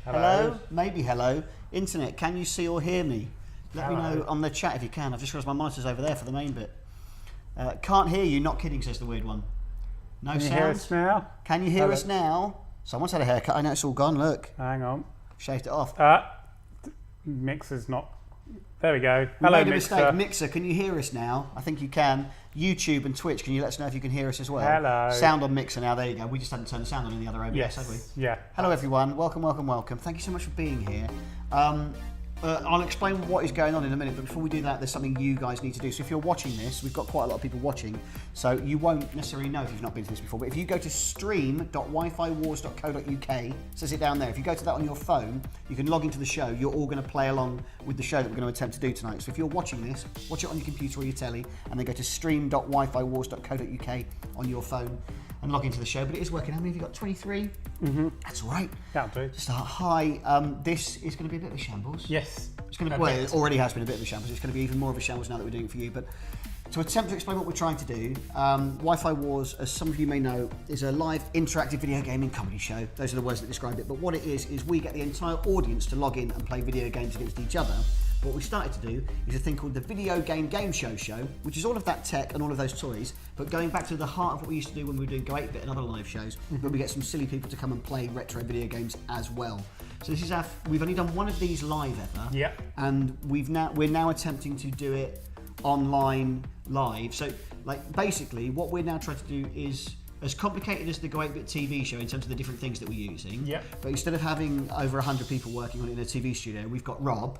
Hello? Maybe hello. Internet, can you see or hear me? Let me know on the chat if you can. I've just realised my monitor's over there for the main bit. Can't hear you, not kidding, says the weird one. No sound? Can you hear us now? Can you hear us now? Someone's had a haircut. I know it's all gone, look. Hang on. Shaved it off. Mixer's not... There we go. Hello, made a Mixer. mistake. Mixer, can you hear us now? I think you can. YouTube and Twitch, can you let us know if you can hear us as well? Hello. Sound on Mixer now, there you go. We just hadn't turned the sound on in the other OBS, Yes. had we? Yeah. Hello everyone, welcome, welcome, welcome. Thank you so much for being here. I'll explain what is going on in a minute, but before we do that, there's something you guys need to do. So if you're watching this, we've got quite a lot of people watching, so you won't necessarily know if you've not been to this before, but if you go to stream.wifiwars.co.uk, says it down there, if you go to that on your phone, you can log into the show. You're all going to play along with the show that we're going to attempt to do tonight. So if you're watching this, watch it on your computer or your telly, and then go to stream.wifiwars.co.uk on your phone and log into the show. But it is working. How many have you got? 23? Mm-hmm. That's all right. That'll do. Start. Hi. This is going to be a bit of a shambles. Yes. It's going to. Well, it already has been a bit of a shambles. It's going to be even more of a shambles now that we're doing it for you. But to attempt to explain what we're trying to do, Wi-Fi Wars, as some of you may know, is a live interactive video gaming comedy show. Those are the words that describe it. But what it is we get the entire audience to log in and play video games against each other. What we started to do is a thing called the Video Game Show, which is all of that tech and all of those toys, but going back to the heart of what we used to do when we were doing Go 8-Bit and other live shows, where we get some silly people to come and play retro video games as well. So this is we've only done one of these live ever, and we're now attempting to do it online live. So like basically what we're now trying to do is as complicated as the Go 8-Bit TV show in terms of the different things that we're using, but instead of having over 100 people working on it in a TV studio, we've got Rob.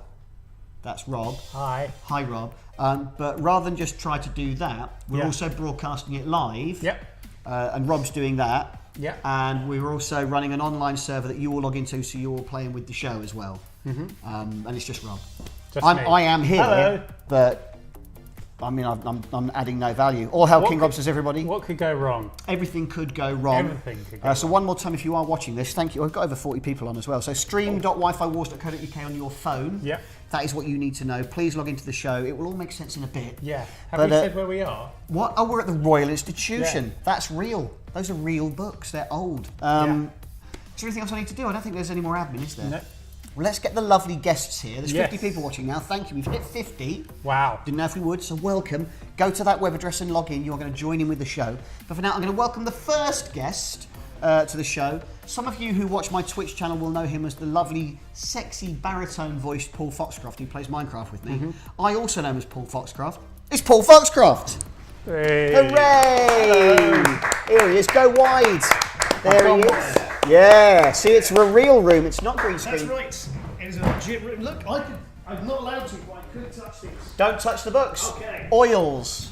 That's Rob. Hi. Hi, Rob. But rather than just try to do that, we're also broadcasting it live. And Rob's doing that. And we're also running an online server that you all log into, so you're all playing with the show as well. And it's just Rob. I am here, Hello. but I mean, I'm adding no value. All hail King Rob, says everybody. What could go wrong? Everything could go wrong. Everything could go so wrong. one more time, if you are watching this, thank you. I've got over 40 people on as well. So stream.wifiwars.co.uk on your phone. That is what you need to know. Please log into the show. It will all make sense in a bit. Have we said where we are? What? Oh, we're at the Royal Institution. That's real. Those are real books. They're old. Is there anything else I need to do? I don't think there's any more admin, is there? No. Well, let's get the lovely guests here. There's 50 people watching now. Thank you. We've hit 50. Wow. Didn't know if we would, so welcome. Go to that web address and log in. You're going to join in with the show. But for now, I'm going to welcome the first guest to the show. Some of you who watch my Twitch channel will know him as the lovely, sexy, baritone-voiced Paul Foxcroft, who plays Minecraft with me. I also know him as Paul Foxcroft. It's Paul Foxcroft! Hey. Hooray! Hello. Here he is. Go wide. There he is. Yeah, see, it's a real room. It's not green screen. That's right. It is a legit room. Look, I'm not allowed to, but I could touch these. Don't touch the books. Okay. Oils.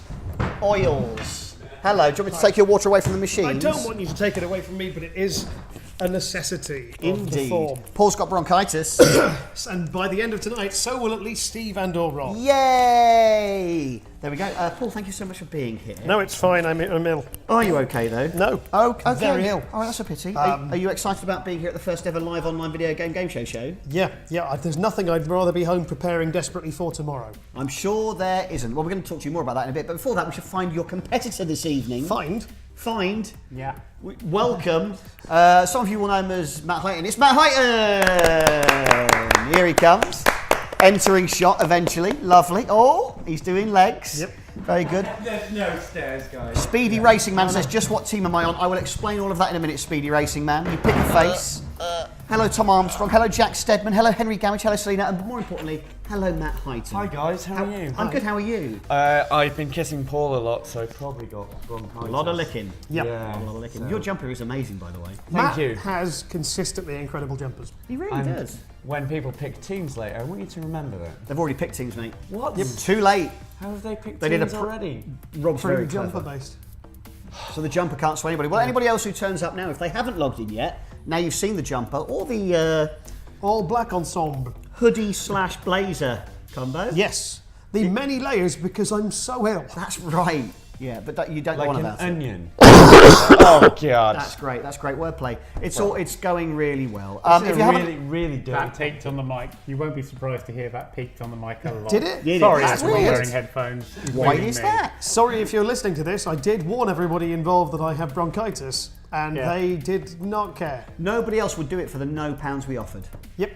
Hello, do you want me to take your water away from the machines? I don't want you to take it away from me, but it is a necessity of the form. Paul's got bronchitis. And by the end of tonight, so will at least Steve and or Rob. Yay! There we go. Paul, thank you so much for being here. No, it's fine. I'm ill. Are you okay, though? No. Oh, okay. Very ill. Oh, that's a pity. Are you excited about being here at the first ever live online video game show? Yeah. There's nothing I'd rather be home preparing desperately for tomorrow. I'm sure there isn't. Well, we're going to talk to you more about that in a bit, but before that, we should find your competitor this evening. Find? Yeah. Welcome. Some of you will know him as Matt Heighton. It's Matt Heighton! Here he comes. Entering shot eventually. Lovely. Oh, he's doing legs. Yep. Very good. There's no stairs, guys. Speedy Racing Man says, just what team am I on? I will explain all of that in a minute, Speedy Racing Man. You pick a face. Hello, Tom Armstrong. Hello, Jack Stedman. Hello, Henry Gamage. Hello, Selena. And more importantly, hello, Matt Heighton. Hi, guys. How are you? I'm good. How are you? I've been kissing Paul a lot, so probably got bronchitis. A lot of licking. Yep. Yeah. A lot of licking. So- Your jumper is amazing, by the way. Thank you. Matt has consistently incredible jumpers. He really And does. when people pick teams later, I want you to remember that. They've already picked teams, mate. What? Yep. Too late. How have they picked They did teams a already? Rob's very Jumper clever. based. So the jumper can't sway anybody. Well, anybody else who turns up now, if they haven't logged in yet, now you've seen the jumper or the All black ensemble. hoodie/blazer combo. Yes. The many layers because I'm so ill. That's right. Yeah, but you don't Like go on an about it. onion. Oh, God. That's great. That's great wordplay. It's going really well. If you really do. That peaked on the mic. You won't be surprised to hear that peaked on the mic a lot. Did it? Yeah, Sorry, that's I'm weird. wearing headphones. Why including is me. that? Sorry if you're listening to this. I did warn everybody involved that I have bronchitis. and they did not care. Nobody else would do it for the no pounds we offered. Yep.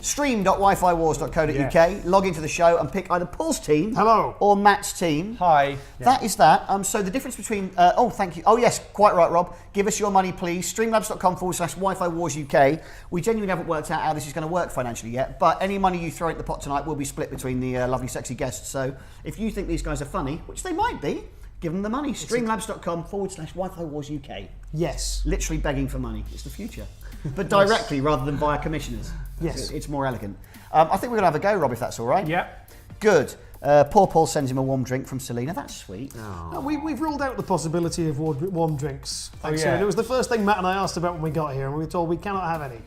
Stream.wifywars.co.uk, log into the show and pick either Paul's team Hello. or Matt's team. Hi. That is that. So the difference between... thank you. Oh, yes, quite right, Rob. Give us your money, please. Streamlabs.com/Wi-Fi Wars UK. We genuinely haven't worked out how this is going to work financially yet, but any money you throw at the pot tonight will be split between the lovely, sexy guests. So if you think these guys are funny, which they might be, give them the money. Streamlabs.com/Wi-Fi Wars UK. Yes. Literally begging for money. It's the future. But directly rather than via commissioners. Yes. It's more elegant. I think we're going to have a go, Rob, if that's all right. Yep. Good. Poor Paul sends him a warm drink from Selena. That's sweet. We've ruled out the possibility of warm drinks. Thanks, yeah. Ian. It was the first thing Matt and I asked about when we got here, and we were told we cannot have any.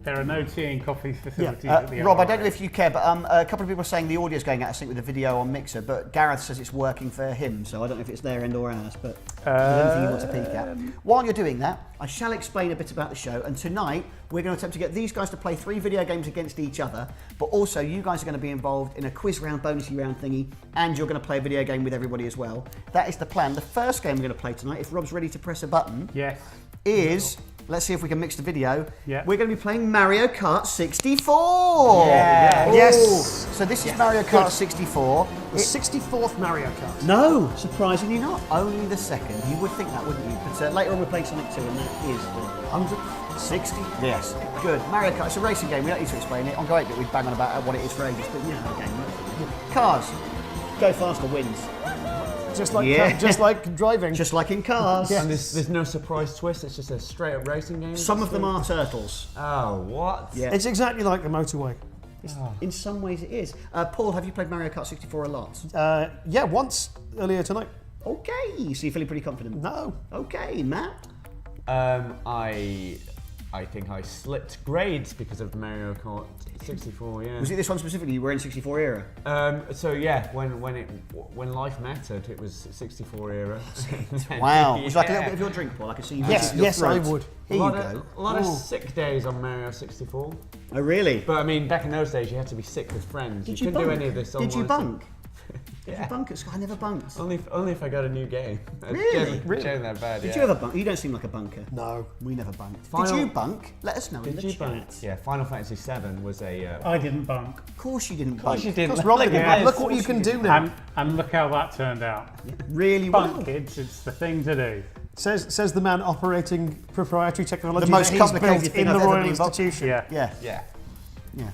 There are no tea and coffee facilities Yeah. at the Rob, I RRA. don't know if you care, but a couple of people are saying the audio's going out of sync with the video on Mixer, but Gareth says it's working for him, so I don't know if it's their end or ours, but is there anything you want to peek at? While you're doing that, I shall explain a bit about the show, and tonight we're going to attempt to get these guys to play 3 video games against each other, but also you guys are going to be involved in a quiz round, bonusy round thingy, and you're going to play a video game with everybody as well. That is the plan. The first game we're going to play tonight, if Rob's ready to press a button, Yes. is... Let's see if we can mix the video. Yeah. We're going to be playing Mario Kart 64. Yeah. Yes. So this is Mario Kart 64. The 64th Mario Kart. No, surprisingly not. Only the second. You would think that, wouldn't you? But later on we're playing Sonic 2 and that is the 160. Yes. Good. Mario Kart, it's a racing game. We don't need to explain it. On Go 8-bit we bang on about what it is for ages, but you know how the game works. Cars. Go faster wins. Just like driving. Just like in Cars. And there's no surprise twist, it's just a straight up racing game? Some of them are turtles. Oh, what? Yeah. It's exactly like the motorway. In some ways it is. Paul, have you played Mario Kart 64 a lot? Yeah, once earlier tonight. Okay, so you're feeling pretty confident? No. Okay, Matt? I think I slipped grades because of Mario Kart 64, yeah. Was it this one specifically? You were in 64 era? So yeah, when life mattered, it was 64 era. Wow. Would you like a little bit of your drink, Paul? I can see you. Yes, I would. Here you go. A lot of sick days on Mario 64. Oh, really? But I mean, back in those days, you had to be sick with friends. Did you you couldn't bunk? do any of this Did you online bunk? stuff. Did you bunk at school? I never bunked. Only if I got a new game. Really? Generally that bad, Did yeah. you ever bunk? You don't seem like a bunker. No. We never bunked. Final- Did you bunk? Let us know in Did the you chat. bunk? Yeah, Final Fantasy VII was a... I didn't bunk. Of course you didn't Of course bunk. you didn't. That's wrong. Yeah, Look what you can do now. And look how that turned out. Really Bunk, well. kids, it's the thing to do. Says the man operating proprietary technology The most that he's complicated built thing in I've the ever Royal been involved- Institution. Yeah. Yeah. Yeah. Yeah.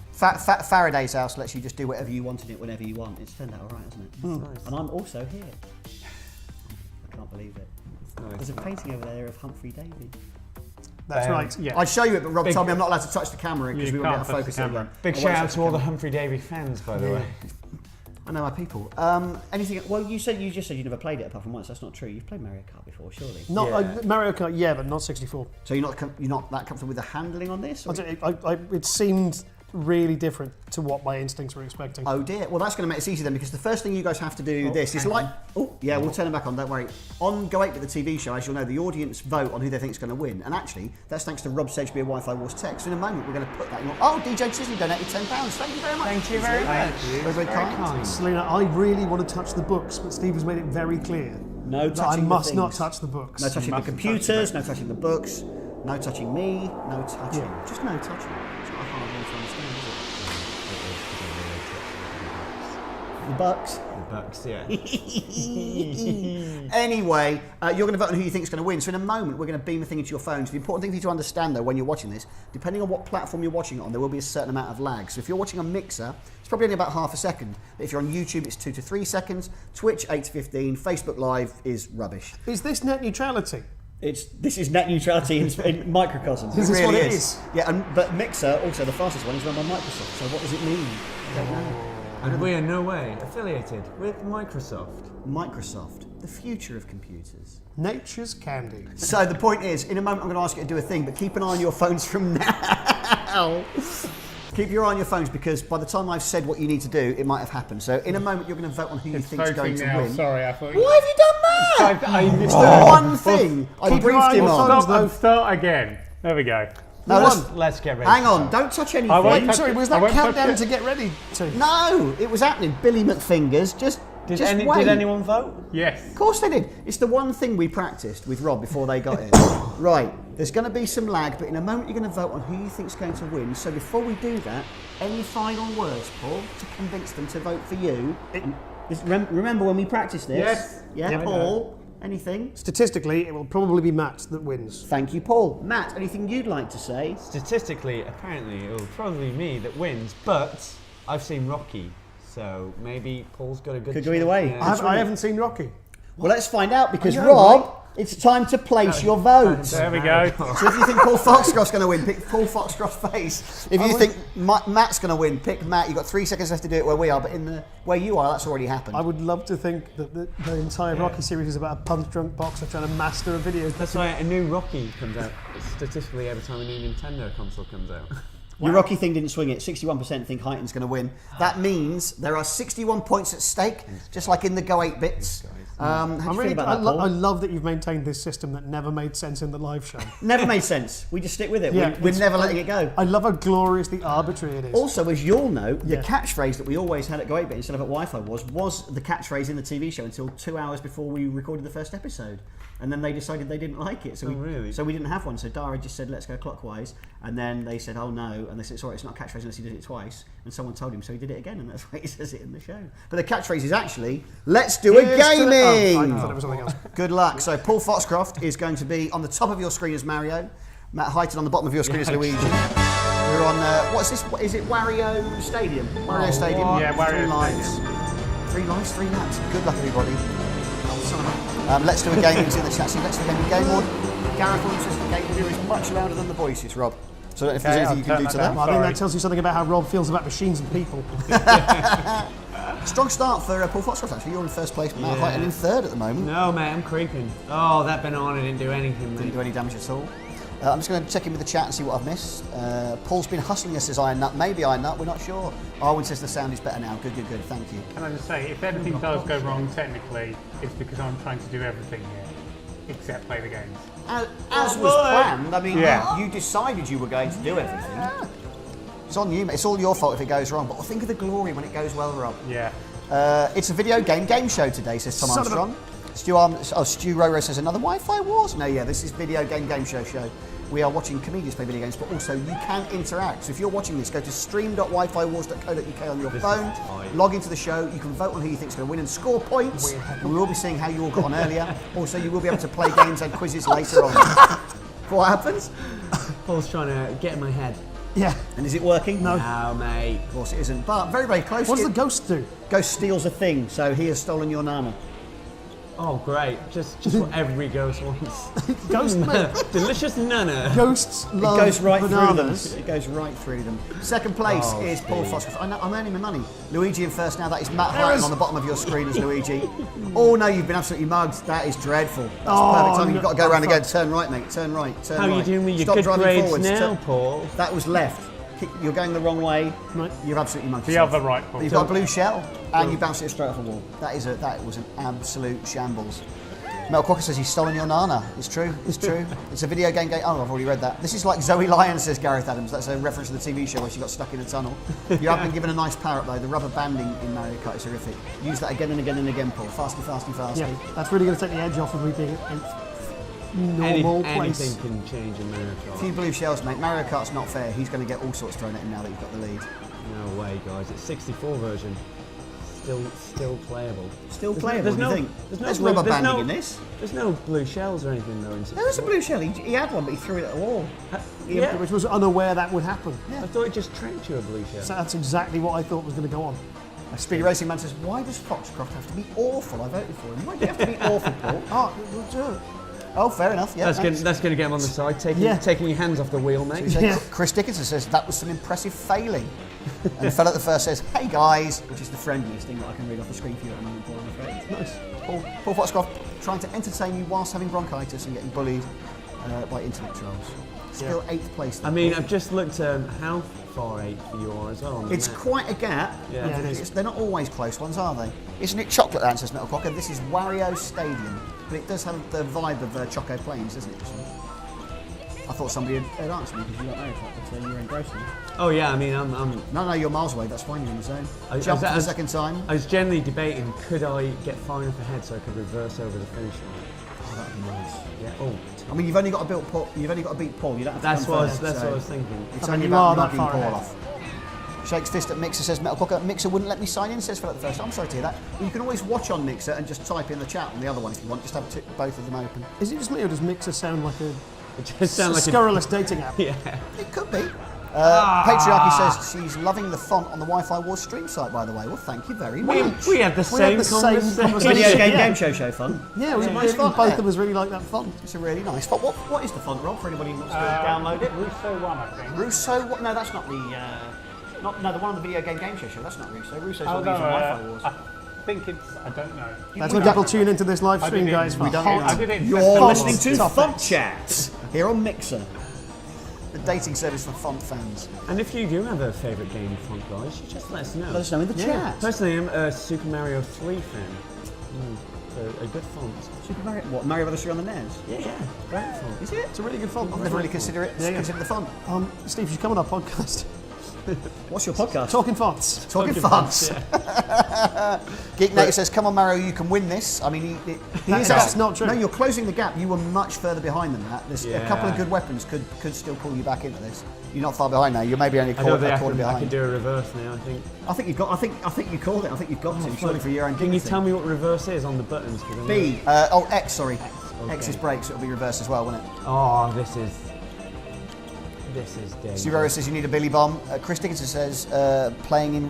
Faraday's house lets you just do whatever you want in it whenever you want. It's turned out all right, hasn't it? Nice. And I'm also here. I can't believe it. Nice. There's a painting over there of Humphrey Davy. That's right. Yeah. I'd show you it, but Rob told me I'm not allowed to touch the camera because You we won't be able can't to touch focus the it camera. again. Big I won't shout out touch to all the camera. Humphrey Davy fans, by the way. I know my people. Anything? Well, you just said you never played it apart from once. That's not true. You've played Mario Kart before, surely. Not Yeah. Mario Kart, yeah, but not 64. So you're not that comfortable with the handling on this? Or- It seemed really different to what my instincts were expecting. Oh dear. Well, that's going to make it easy then, because the first thing you guys have to do this is like. Oh yeah, we'll turn it back on. Don't worry. On Go 8 with the TV show, as you'll know, the audience vote on who they think is going to win, and actually, that's thanks to Rob Sedgeby of Wi-Fi Wars Tech. So in a moment, we're going to put that in. Oh, DJ Chisney donated £10. Thank you very much. Thank you very much. Very, very kind. Selena, I really want to touch the books, but Steve has made it very clear No that I touching. must the not things. touch the books. No touching the mustn't touch computers. the No touching the books. No touching me. No touching. Just no touching. It's not a hard one to understand, is it? The bucks. The Bucks, yeah. Anyway, you're going to vote on who you think is going to win. So in a moment, we're going to beam the thing into your phones. The important thing for you to understand, though, when you're watching this, depending on what platform you're watching it on, there will be a certain amount of lag. So if you're watching on Mixer, it's probably only about half a second. But if you're on YouTube, it's 2 to 3 seconds. Twitch, 8 to 15. Facebook Live is rubbish. Is this net neutrality? This is net neutrality in microcosm. Is this what it is? Yeah, but Mixer, also the fastest one, is run by Microsoft. So what does it mean? I don't know. And we are no way affiliated with Microsoft. Microsoft, the future of computers. Nature's candy. So the point is, in a moment I'm going to ask you to do a thing, but keep an eye on your phones from now. Keep your eye on your phones, because by the time I've said what you need to do, it might have happened. So in a moment you're going to vote on who you It's think is going voting to now. win. Sorry, I thought. Why have you done that? I missed One thing I Keep your briefed eye him on your on. phones. Start again. There we go. No, Let's get ready. hang to on, start. don't touch anything. I won't touch Sorry, was I that won't touch countdown it. to get ready to? No, it was happening. Billy McFingers, just Did Just wait. anyone vote? Yes. Of course they did. It's the one thing we practiced with Rob before they got here. Right, there's going to be some lag, but in a moment you're going to vote on who you think's going to win. So before we do that, any final words, Paul, to convince them to vote for you? Remember when we practiced this? Yes. Yeah, Yeah, Paul, anything? Statistically, it will probably be Matt that wins. Thank you, Paul. Matt, anything you'd like to say? Statistically, apparently, it will probably be me that wins, but I've seen Rocky, so maybe Paul's got a good Could go either way. Yeah. I haven't seen Rocky. Well, let's find out because I know, Rob, it's time to place your vote. There we go. So if you think Paul Foxcroft's going to win, pick Paul Foxcroft's face. If you think Matt's going to win, pick Matt. You've got 3 seconds left to do it where we are, but in the where you are, that's already happened. I would love to think that the entire Rocky series is about a punch-drunk boxer trying to master a video. That's why a new Rocky comes out statistically every time a new Nintendo console comes out. Your Rocky thing didn't swing it. 61% think Heighton's going to win. That means there are 61 points at stake, just like in the Go 8 bits. How do you feel about that, Paul? I love that you've maintained this system that never made sense in the live show. Never made sense. We just stick with it. Yeah, We're never letting it go. I love how gloriously arbitrary it is. Also, as you'll know, the Yeah. catchphrase that we always had at Go 8-Bit instead of at Wi-Fi was the catchphrase in the TV show until 2 hours before we recorded the first episode. And then they decided they didn't like it. So we didn't have one. So Dara just said, let's go clockwise. And then they said, oh no. And they said, sorry, it's not a catchphrase unless he did it twice. And someone told him, so he did it again. And that's why he says it in the show. But the catchphrase is actually, let's do a gaming. I thought it was something else. Good luck. So Paul Foxcroft is going to be on the top of your screen as Mario. Matt Heighton on the bottom of your screen as Luigi. We're on, what's this? Is it Wario Stadium? Wario Stadium. Yeah, Wario 3 lines. 3 lines, 3 laps. Good luck, everybody. Let's do a gaming in the chat. So let's do a gaming game on. Gareth Williams says the game here is much louder than the voices, Rob. So if there's anything you can do to that. I think that tells you something about how Rob feels about machines and people. Strong start for Paul Foxcroft, actually. You're in first place, Matt Heighton in third at the moment. No, mate, I'm creeping. Oh, that banana didn't do anything, Didn't mate. do any damage at all. I'm just going to check in with the chat and see what I've missed. Paul's been hustling us, says Iron Nut. Maybe Iron Nut, we're not sure. Arwen says the sound is better now. Good, good, good. Thank you. Can I just say, if anything does go wrong technically, it's because I'm trying to do everything here, except play the games. As was planned, I mean, Yeah. you decided you were going to do everything. It's on you, mate. It's all your fault if it goes wrong. But think of the glory when it goes well, Rob. Yeah. It's a video game show today, says Tom Son of a- Armstrong. Stu Roro says another Wi-Fi Wars. No, yeah, this is video game show. We are watching comedians play video games, but also you can interact. So if you're watching this, go to stream.wifiwars.co.uk on your phone, log into the show, you can vote on who you think is going to win and score points. We will be seeing how you all got on earlier. Also, you will be able to play games and quizzes later on. What happens? Paul's trying to get in my head. Yeah. And is it working? No. No, mate. Of course it isn't, but very, very close. What does the ghost do? Ghost steals a thing, so he has stolen your Nana. Oh, great. Just what every ghost wants. Ghost, mate. Delicious nana. Ghosts love It goes right bananas. through them. It goes right through them. Second place is Paul Foxcroft. I'm earning my money. Luigi in first now. That is Matt Heighton on the bottom of your screen as Luigi. Oh no, you've been absolutely mugged. That is dreadful. That's perfect timing. You've got to go around again. Turn right, mate. Turn right. Turn How right. are you doing with your Stop good driving grades forwards. now, Paul? That was left. You're going the wrong way. Right. You've absolutely mugged The yourself. other right, Paul. You've got a blue shell and you bounced it straight off a wall. That was an absolute shambles. Mel Quacker says he's stolen your Nana. It's true. It's true. It's a video game. Oh, I've already read that. This is like Zoe Lyon, says Gareth Adams. That's a reference to the TV show where she got stuck in a tunnel. You have been given a nice power up though. The rubber banding in Mario Kart is horrific. Use that again and again and again, Paul. Fasty, fasty, fasty. Yeah, that's really going to take the edge off of me being in normal place. Anything can change in Mario A Kart. few blue shells, mate. Mario Kart's not fair. He's going to get all sorts thrown at him now that you've got the lead. No way, guys. It's 64 version. Still playable. Still playable, do you think? There's blue- rubber there's banding no- in this. There's no blue shells or anything though in 64. There was a blue shell. He had one, but he threw it at a wall. Yeah. Which was unaware that would happen. I thought it just tracked you a blue shell. So that's exactly what I thought was going to go on. Speedy Racing Man says, why does Foxcroft have to be awful? I voted for him. Why do you have to be awful, Paul? Oh, we'll do it. Oh, fair enough. Yeah, That's thanks. going to get him on the side, taking your hands off the wheel, mate. Yeah. Chris Dickinson says that was some impressive failing. And the fellow at the first says, hey guys, which is the friendliest thing that I can read off the screen for you at the moment, Paul, I'm afraid. Nice. Paul Foxcroft trying to entertain you whilst having bronchitis and getting bullied by internet trolls. Still 8th place. I mean, I've just looked how far 8th you are as well. On the It's map. quite a gap. Yeah. Yeah, it is. They're not always close ones, are they? Isn't it chocolate that says Metal Quacker? This is Wario Stadium. But it does have the vibe of Choco Plains, doesn't it? This one? I thought somebody had answered me because you don't know if you're engrossed. Oh yeah, I mean, I'm No, you're miles away. That's fine. You're in the zone. Jump for the second time. I was generally debating, could I get far enough ahead so I could reverse over the finish line? Oh, that'd be nice. Yeah. Oh. I mean, you've only got to beat Paul. You've only got to beat Paul. You don't have to That's come what first, I was thinking. It's I only mean, you about are that knocking far Paul ahead. off. Shakes fist at Mixer, says Metal Cocker. Mixer wouldn't let me sign in, says Phil at the first. I'm sorry to hear that. You can always watch on Mixer and just type in the chat on the other one if you want. Just have both of them open. Is it just me or does Mixer sound like a It just sounds like scurrilous dating app? Yeah. It could be. Patriarchy says she's loving the font on the Wi-Fi Wars stream site, by the way. Well, thank you very much. We had the same conversation. Video game show font. Yeah, It's a nice font, both yeah. of us really like that font. It's a really nice font. What is the font, Rob, for anybody who wants to download it? Russo 1, I think. Russo? What? No, that's not the... the one on the video game show. That's not Russo. Russo's Oh, what no, these on Wi-Fi Wars. I think it's. I don't know. That's when people tune into this live I stream, did it. guys. We for don't hot- I did it. You're Fonts listening to topics. Font Chat here on Mixer, the dating service for font fans. And if you do have a favourite game font, guys, you just let us know. Let us know in the chat. Personally, I'm a Super Mario 3 fan. A good font. Super Mario, what, Mario Brothers 3 on the NES? Yeah, great font. Is it? It's a really good font. I've never really considered the font. Steve, you should come on our podcast. What's your podcast? Talking fonts. Talking fonts. Geek Native says, "Come on, Mario, you can win this." I mean, That's not true. No, you're closing the gap. You were much further behind than that. There's a couple of Yeah. good weapons could still pull you back into this. You're not far behind now. You're maybe only a I quarter can behind. do a reverse now, I think. I think you've got. I think you called it. I think you've got to. Surely for your own. Can you tell me what reverse is on the buttons? 'Cause I'm B. X. Sorry. Okay. X is brakes. It'll be reverse as well, won't it? Oh, this is dangerous. Zero says you need a Billy Bomb. Chris Dickinson says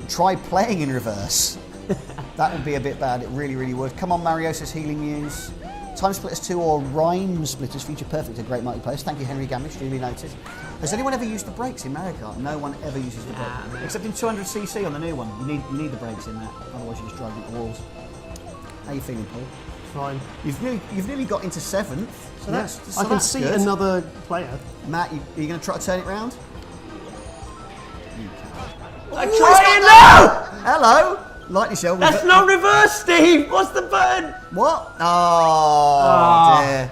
try playing in reverse. That would be a bit bad. It really, really would. Come on, Mario says Healing Muse. Time Splitters 2 or Rhyme Splitters feature perfect to great multiplayer. Thank you, Henry Gamish. Duly noted. Has anyone ever used the brakes in Mario Kart? No one ever uses the brakes. Except in 200cc on the new one. You need the brakes in that. Otherwise you just drive into walls. How you feeling, Paul? Fine. You've nearly got into 7th. So I can see good. another player. Matt, are you going to try to turn it round? I'm trying now! Hello! Lightning Shell. That's not reverse, Steve! What's the button? What? Oh, dear.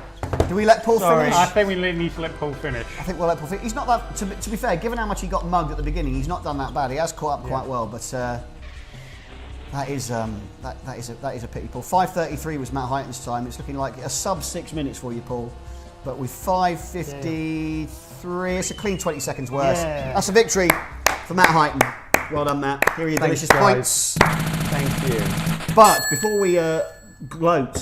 Do we let Paul finish? I think we need to let Paul finish. I think we'll let Paul finish. He's not that. To be fair, given how much he got mugged at the beginning, he's not done that bad. He has caught up quite well, but that is a pity, Paul. 5:33 was Matt Heighton's time. It's looking like a sub 6 minutes for you, Paul. But with 5:53, it's a clean 20 seconds worse. Yeah. That's a victory for Matt Heighton. Well done, Matt. Here are your Thanks, delicious guys. points. Thank you. But before we gloat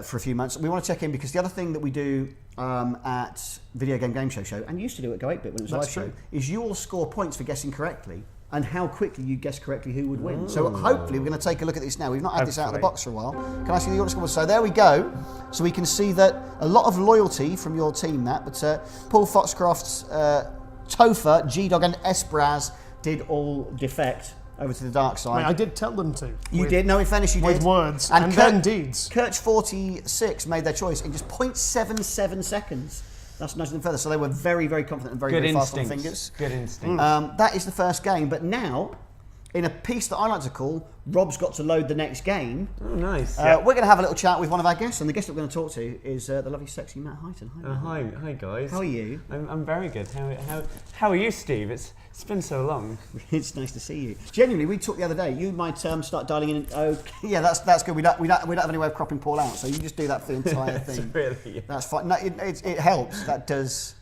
for a few months, we want to check in because the other thing that we do at Video Game Show, and used to do at Go 8-Bit when it was a live That's show, true. is you all score points for guessing correctly and how quickly you guess correctly who would win. So hopefully we're going to take a look at this now. We've not had this out of the box for a while. Can I see the order score? So there we go. So we can see that a lot of loyalty from your team, Matt, but Paul Foxcroft, Topher, G-Dog and Espraz did all defect over to the dark side. I did tell them to. You did? No, in fairness, you with did. words and then deeds. Kirch46 made their choice in just 0.77 seconds. That's nice and further. So they were very, very confident and very, Good very fast on the instincts. fingers. Good instinct. That is the first game. But now, in a piece that I like to call Rob's got to load the next game, Oh, nice. we're going to have a little chat with one of our guests. And the guest that we're going to talk to is the lovely, sexy Matt Heighton. Hi, Matt. Hi guys. How are you? I'm very good. How are you, Steve? It's been so long. It's nice to see you. Genuinely, we talked the other day. You might start dialing in. Oh, yeah, that's good. We don't have any way of cropping Paul out, so you just do that for the entire thing. Really? That's fine. No, it helps. That does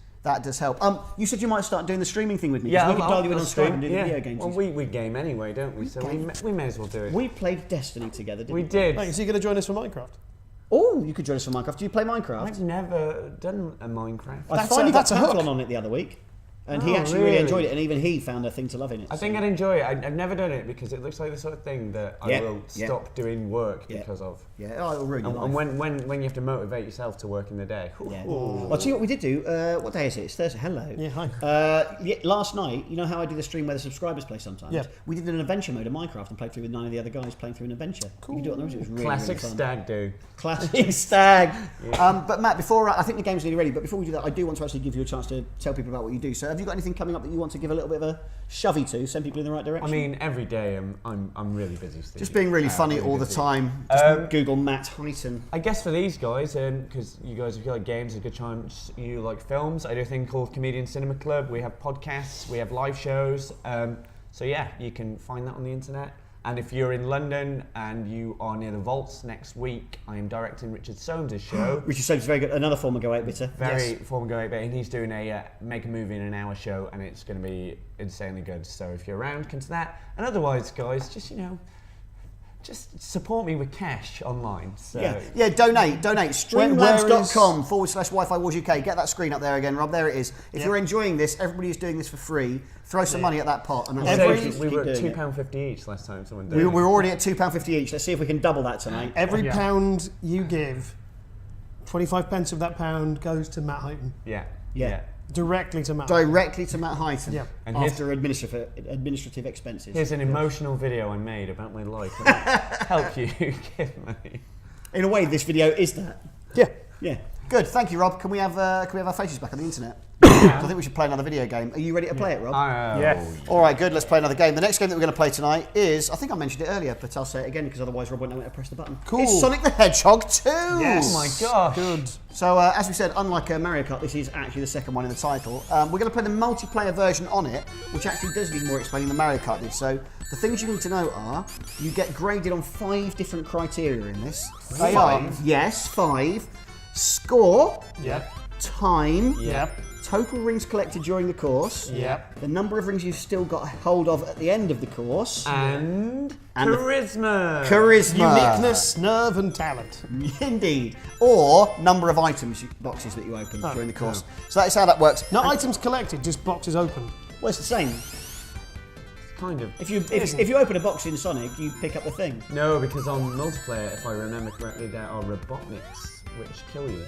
help. You said you might start doing the streaming thing with me. 'cause Yeah, we could dial you in on Skype and do the video games. Well, we game anyway, don't we? So we may as well do it. We played Destiny together, didn't we? We did. Hey, is he going to join us for Minecraft? Oh, you could join us for Minecraft. Do you play Minecraft? I've never done a Minecraft. I finally got that's a hook. Teflon on it the other week. And he Oh, actually really really? enjoyed it, and even he found a thing to love in it. I think I'd enjoy it. I've never done it because it looks like the sort of thing that I will stop doing work because of. Yeah, it'll ruin your life. And when you have to motivate yourself to work in the day. Yeah. Well, I'll tell you what we did do. What day is it? It's Thursday. Hello. Yeah, hi. Last night, you know how I do the stream where the subscribers play sometimes? Yeah. We did an adventure mode of Minecraft and played through with 9 of the other guys playing through an adventure. Cool. You can do it on the road. It was really, Classic really fun. stag do. Classic stag. But Matt, before I think the game's nearly ready, but before we do that, I do want to actually give you a chance to tell people about what you do. So have you got anything coming up that you want to give a little bit of a shovey to, send people in the right direction? I mean, every day I'm really busy, Steve. Just being really funny really all the busy. time. Just Google Matt Heighton. I guess for these guys, because you guys, if you like games, a good chance you like films. I do a thing called Comedian Cinema Club. We have podcasts, we have live shows. So yeah, you can find that on the internet. And if you're in London and you are near the Vaults next week, I am directing Richard Soames' show. Richard Soames is very good. Another former Go 8-bitter. Very former Go 8-bit, and he's doing a make a movie in an hour show, and it's going to be insanely good. So if you're around, come to that. And otherwise, guys, just just support me with cash online. So. Yeah, donate. Streamlabs.com/Wi-Fi Wars UK. Get that screen up there again, Rob. There it is. If you're enjoying this, everybody who's doing this for free, throw some money at that pot. And that's We were at £2.50 each last time someone did. We're already at £2.50 each. Let's see if we can double that tonight. Every pound you give, 25 pence of that pound goes to Matt Heighton. Yeah. Directly to Matt. Directly to Matt Heighton. Yeah. And after administrative expenses. Here's an emotional video I made about my life. Help you give money. In a way, this video is that. Yeah. Good. Thank you, Rob. Can we have our faces back on the internet? I think we should play another video game. Are you ready to play it, Rob? Yes. All right, good. Let's play another game. The next game that we're going to play tonight is, I think I mentioned it earlier, but I'll say it again because otherwise Rob won't know where to press the button. Cool. It's Sonic the Hedgehog 2. Yes. Oh my gosh. Good. So, as we said, unlike Mario Kart, this is actually the second one in the title. We're going to play the multiplayer version on it, which actually does need more explaining than Mario Kart did. So, the things you need to know are, you get graded on 5 different criteria in this. They are, yes, 5. Score. Yep. Time. Yep. Total rings collected during the course. Yep. The number of rings you've still got hold of at the end of the course. And And charisma. Charisma. Uniqueness, nerve, and talent. Indeed. Or number of boxes that you open during the course. So that is how that works. Not items collected, just boxes opened. Well, it's the same. Kind of. If you open a box in Sonic, you pick up the thing. No, because on multiplayer, if I remember correctly, there are Robotniks which kill you.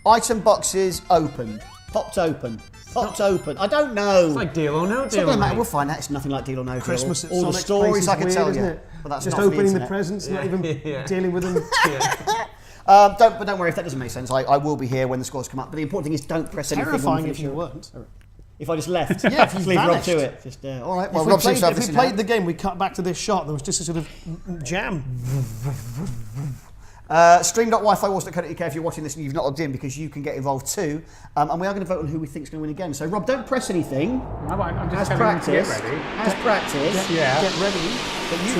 Item boxes opened. Popped open. Popped open. I don't know. It's like Deal or No It's Deal. not gonna matter. mate. We'll find out. It's nothing like Deal or No Deal. Christmas at All the Sonic's stories place I can is tell weird, you. isn't it? But that's Just not for the opening the internet. presents, not even Yeah. dealing with them. But don't worry if that doesn't make sense. I will be here when the scores come up. But the important thing is don't press anything. Terrifying if you weren't. If I just left. Yeah, if you just leave Rob vanished. to it. Just all right. Well, If we Rob seems to have if this we in played hand. the game, we cut back to this shot, there was just a sort of jam. Stream.wifiwars.co.uk if you're watching this and you've not logged in because you can get involved too. And we are going to vote on who we think is going to win again. So Rob, don't press anything. I'm As just telling you to get practice. ready. As practice. Yeah. Get ready. But you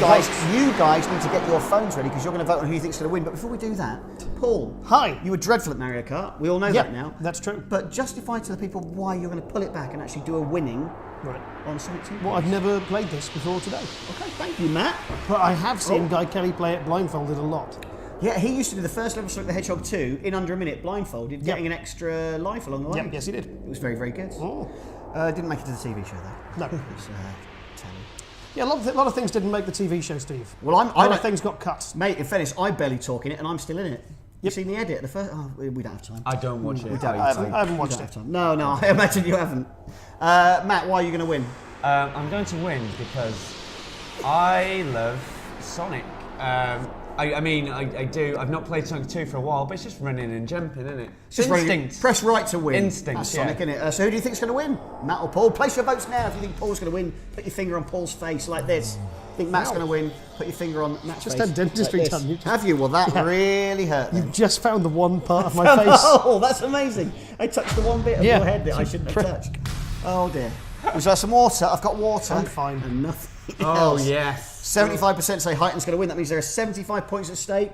guys need to get your phones ready because you're going to vote on who you think's going to win. But before we do that, Paul. Hi. You were dreadful at Mario Kart. We all know Yeah, that now. that's true. But justify to the people why you're going to pull it back and actually do a winning Right. on Sonic 2. Well, I've never played this before today. Okay, thank you, Matt. But I have seen Guy Kelly play it blindfolded a lot. Yeah, he used to do the first level of Sonic the Hedgehog 2 in under a minute, blindfolded, getting an extra life along the way. Yep, yes, he did. It was very, very good. Oh. Didn't make it to the TV show though. No. It was, telly. Yeah, a lot of things didn't make the TV show, Steve. Well, A lot of things got cut. Mate, in fairness, I barely talk in it and I'm still in it. You've seen the edit? The first? Oh, we don't have time. I don't watch it. I haven't watched We don't have it. time. No, I imagine you haven't. Matt, why are you going to win? I'm going to win because I love Sonic. I mean, I do. I've not played Sonic 2 for a while, but it's just running and jumping, isn't it? It's Just running- instinct. Press right to win. Instinct, That's yeah. Sonic, innit? So who do you think's going to win? Matt or Paul? Place your votes now. If you think Paul's going to win, put your finger on Paul's face like this. Think Matt's going to win, put your finger on Matt's Just face. had dentistry like this. done. Have you? Well, that really hurt then. You've just found the one part of my face. Oh, that's amazing. I touched the one bit of Yeah. your head that I shouldn't have touched. Oh dear. Was there some water? I've got water. I'm fine. And nothing Oh else. yes. 75% say Heighton's going to win. That means there are 75 points at stake.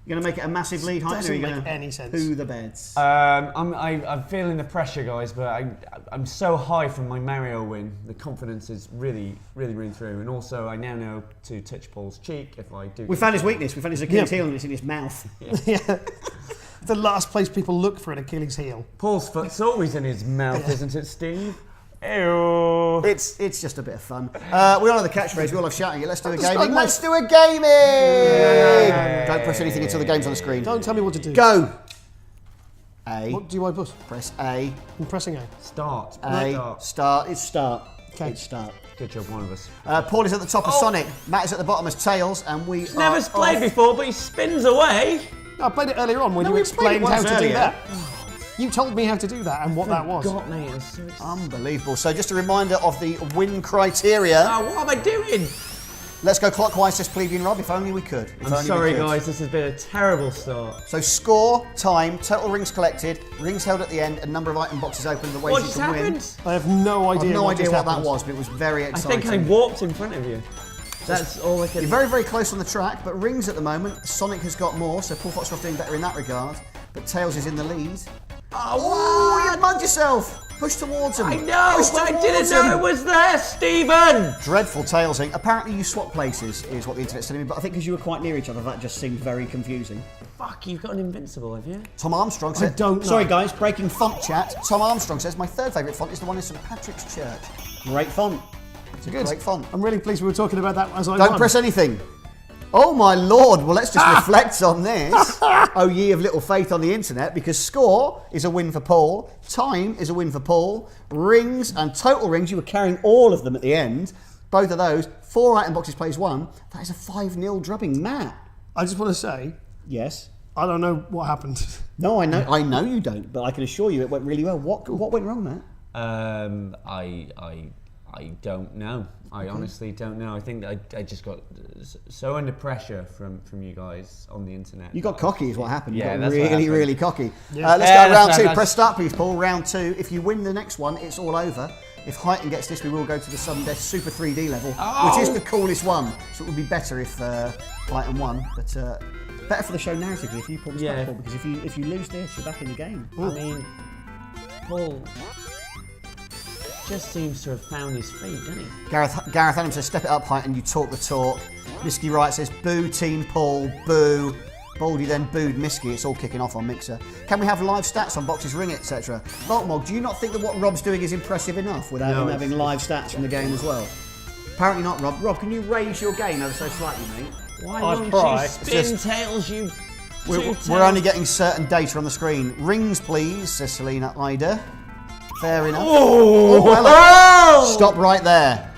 You're going to make it a massive lead, Heighton? Doesn't or are you make going to any sense. poo the beds? I'm feeling the pressure, guys, but I'm so high from my Mario win. The confidence is really through, and also I now know to touch Paul's cheek if I do. We found his weakness. We found his Achilles Yeah. heel and it's in his mouth. Yeah. The last place people look for an Achilles heel. Paul's foot's always in his mouth, isn't it, Steve? Ew. It's just a bit of fun. We all know the catchphrase. We all love shouting it. Let's do a gaming. like Let's do a gaming. Don't press anything until the game's on the screen. Don't tell me what to do. Go. A. What do I put? Press A. I'm pressing A. Start. A. Start. Start. It's start. Okay. It's start. Good job, one of us. Paul is at the top of Sonic. Matt is at the bottom as Tails, and we are Never played off. before, but he spins away. I played it earlier on when No, you we played it explained how once to earlier. do that. You told me how to do that and what that was. God, mate, I'm so excited. Unbelievable. So just a reminder of the win criteria. Oh, what am I doing? Let's go clockwise, says Plebeian Rob, if only we could. If I'm only sorry, we could. guys, this has been a terrible start. So score, time, total rings collected, rings held at the end, and number of item boxes open, the ways What you just can win. happened? I have no I idea. have no idea just what that happened. was, but it was very I exciting. think I walked in front of you. That's all I can... You're very, very close on the track, but rings at the moment. Sonic has got more, so Paul Foxcroft doing better in that regard. But Tails is in the lead. Oh, you mugged yourself! Push towards him. I know, Push but I towards didn't know him. it was there, Stephen! Dreadful Tailsing. Apparently you swap places, is what the internet's telling me, but I think because you were quite near each other, that just seemed very confusing. Fuck, you've got an invincible, have you? Tom Armstrong said... don't know. Sorry guys, breaking font chat. Tom Armstrong says, my third favourite font is the one in St Patrick's Church. Great font. It's a Good. great font. I'm really pleased we were talking about that as I Don't won. press anything. Oh my lord, well let's just reflect on this. Oh ye of little faith on the internet, because score is a win for Paul, time is a win for Paul, rings and total rings, you were carrying all of them at the end, both of those, 4 item boxes plays 1, that is a 5-0 drubbing. Matt. I just want to say, Yes. I don't know what happened. No, I know you don't, but I can assure you it went really well. What went wrong, Matt? I don't know. I honestly don't know. I think I just got so under pressure from you guys on the internet. You got cocky is what happened. Yeah, you got that's what really, happened. really cocky. Yeah. Let's Yeah, go round that's 2. right, Press start, please, Paul. Round 2. If you win the next one, it's all over. If Heighton gets this, we will go to the sudden death Super 3D level, which is the coolest one. So it would be better if Heighton won, but better for the show narratively if you pull this back, Paul, because if you lose this, you're back in the game. I mean, Paul just seems to have found his feet, doesn't he? Gareth Adams says, step it up, Heighton, you talk the talk. Misky Wright says, boo Team Paul, boo. Baldy then booed Misky, it's all kicking off on Mixer. Can we have live stats on boxes, ring, etc.? Voltmog, do you not think that what Rob's doing is impressive enough without him having live stats from the game as well? Apparently not, Rob. Rob, can you raise your gain ever so slightly, mate? Why I'd won't try. you spin Tails, you... We're only getting certain data on the screen. Rings, please, says Selena Ida. Fair enough. Oh, well, stop right there.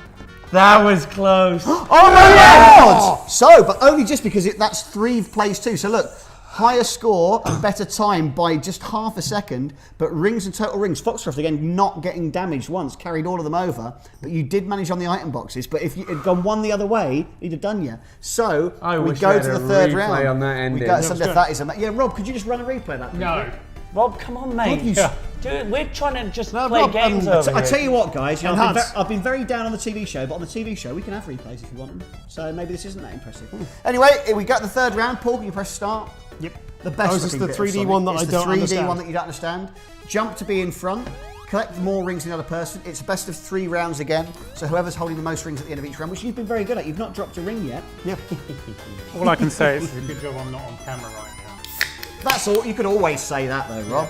that was close. Oh my God! So, but only just because that's 3 plays 2. So look, higher score and better time by just half a second, but rings and total rings. Foxcroft, again, not getting damaged once, carried all of them over, but you did manage on the item boxes, but if you had gone one the other way, he'd have done you. So, I we wish go we had to the a third replay round. on that ending. We go to That some was death, that is yeah, Rob, could you just run a replay of that? please? No. Rob, come on, mate. Rob, you Dude, we're trying to just No, play Rob, games I over I here. tell you what, guys, you know, Enhance. I've been very down on the TV show, but on the TV show we can have replays if you want them. So maybe this isn't that impressive. Anyway, here we got the third round. Paul, can you press start? Yep. The best. Oh, is this looking the bit of 3D Sonic. one that It's I the don't 3D understand? one that you don't understand. Jump to be in front. Collect more rings than the other person. It's a best of 3 rounds again. So whoever's holding the most rings at the end of each round, which you've been very good at. You've not dropped a ring yet. Yeah. All I can say is it's a good job I'm not on camera right now. That's all. You could always say that though, Rob.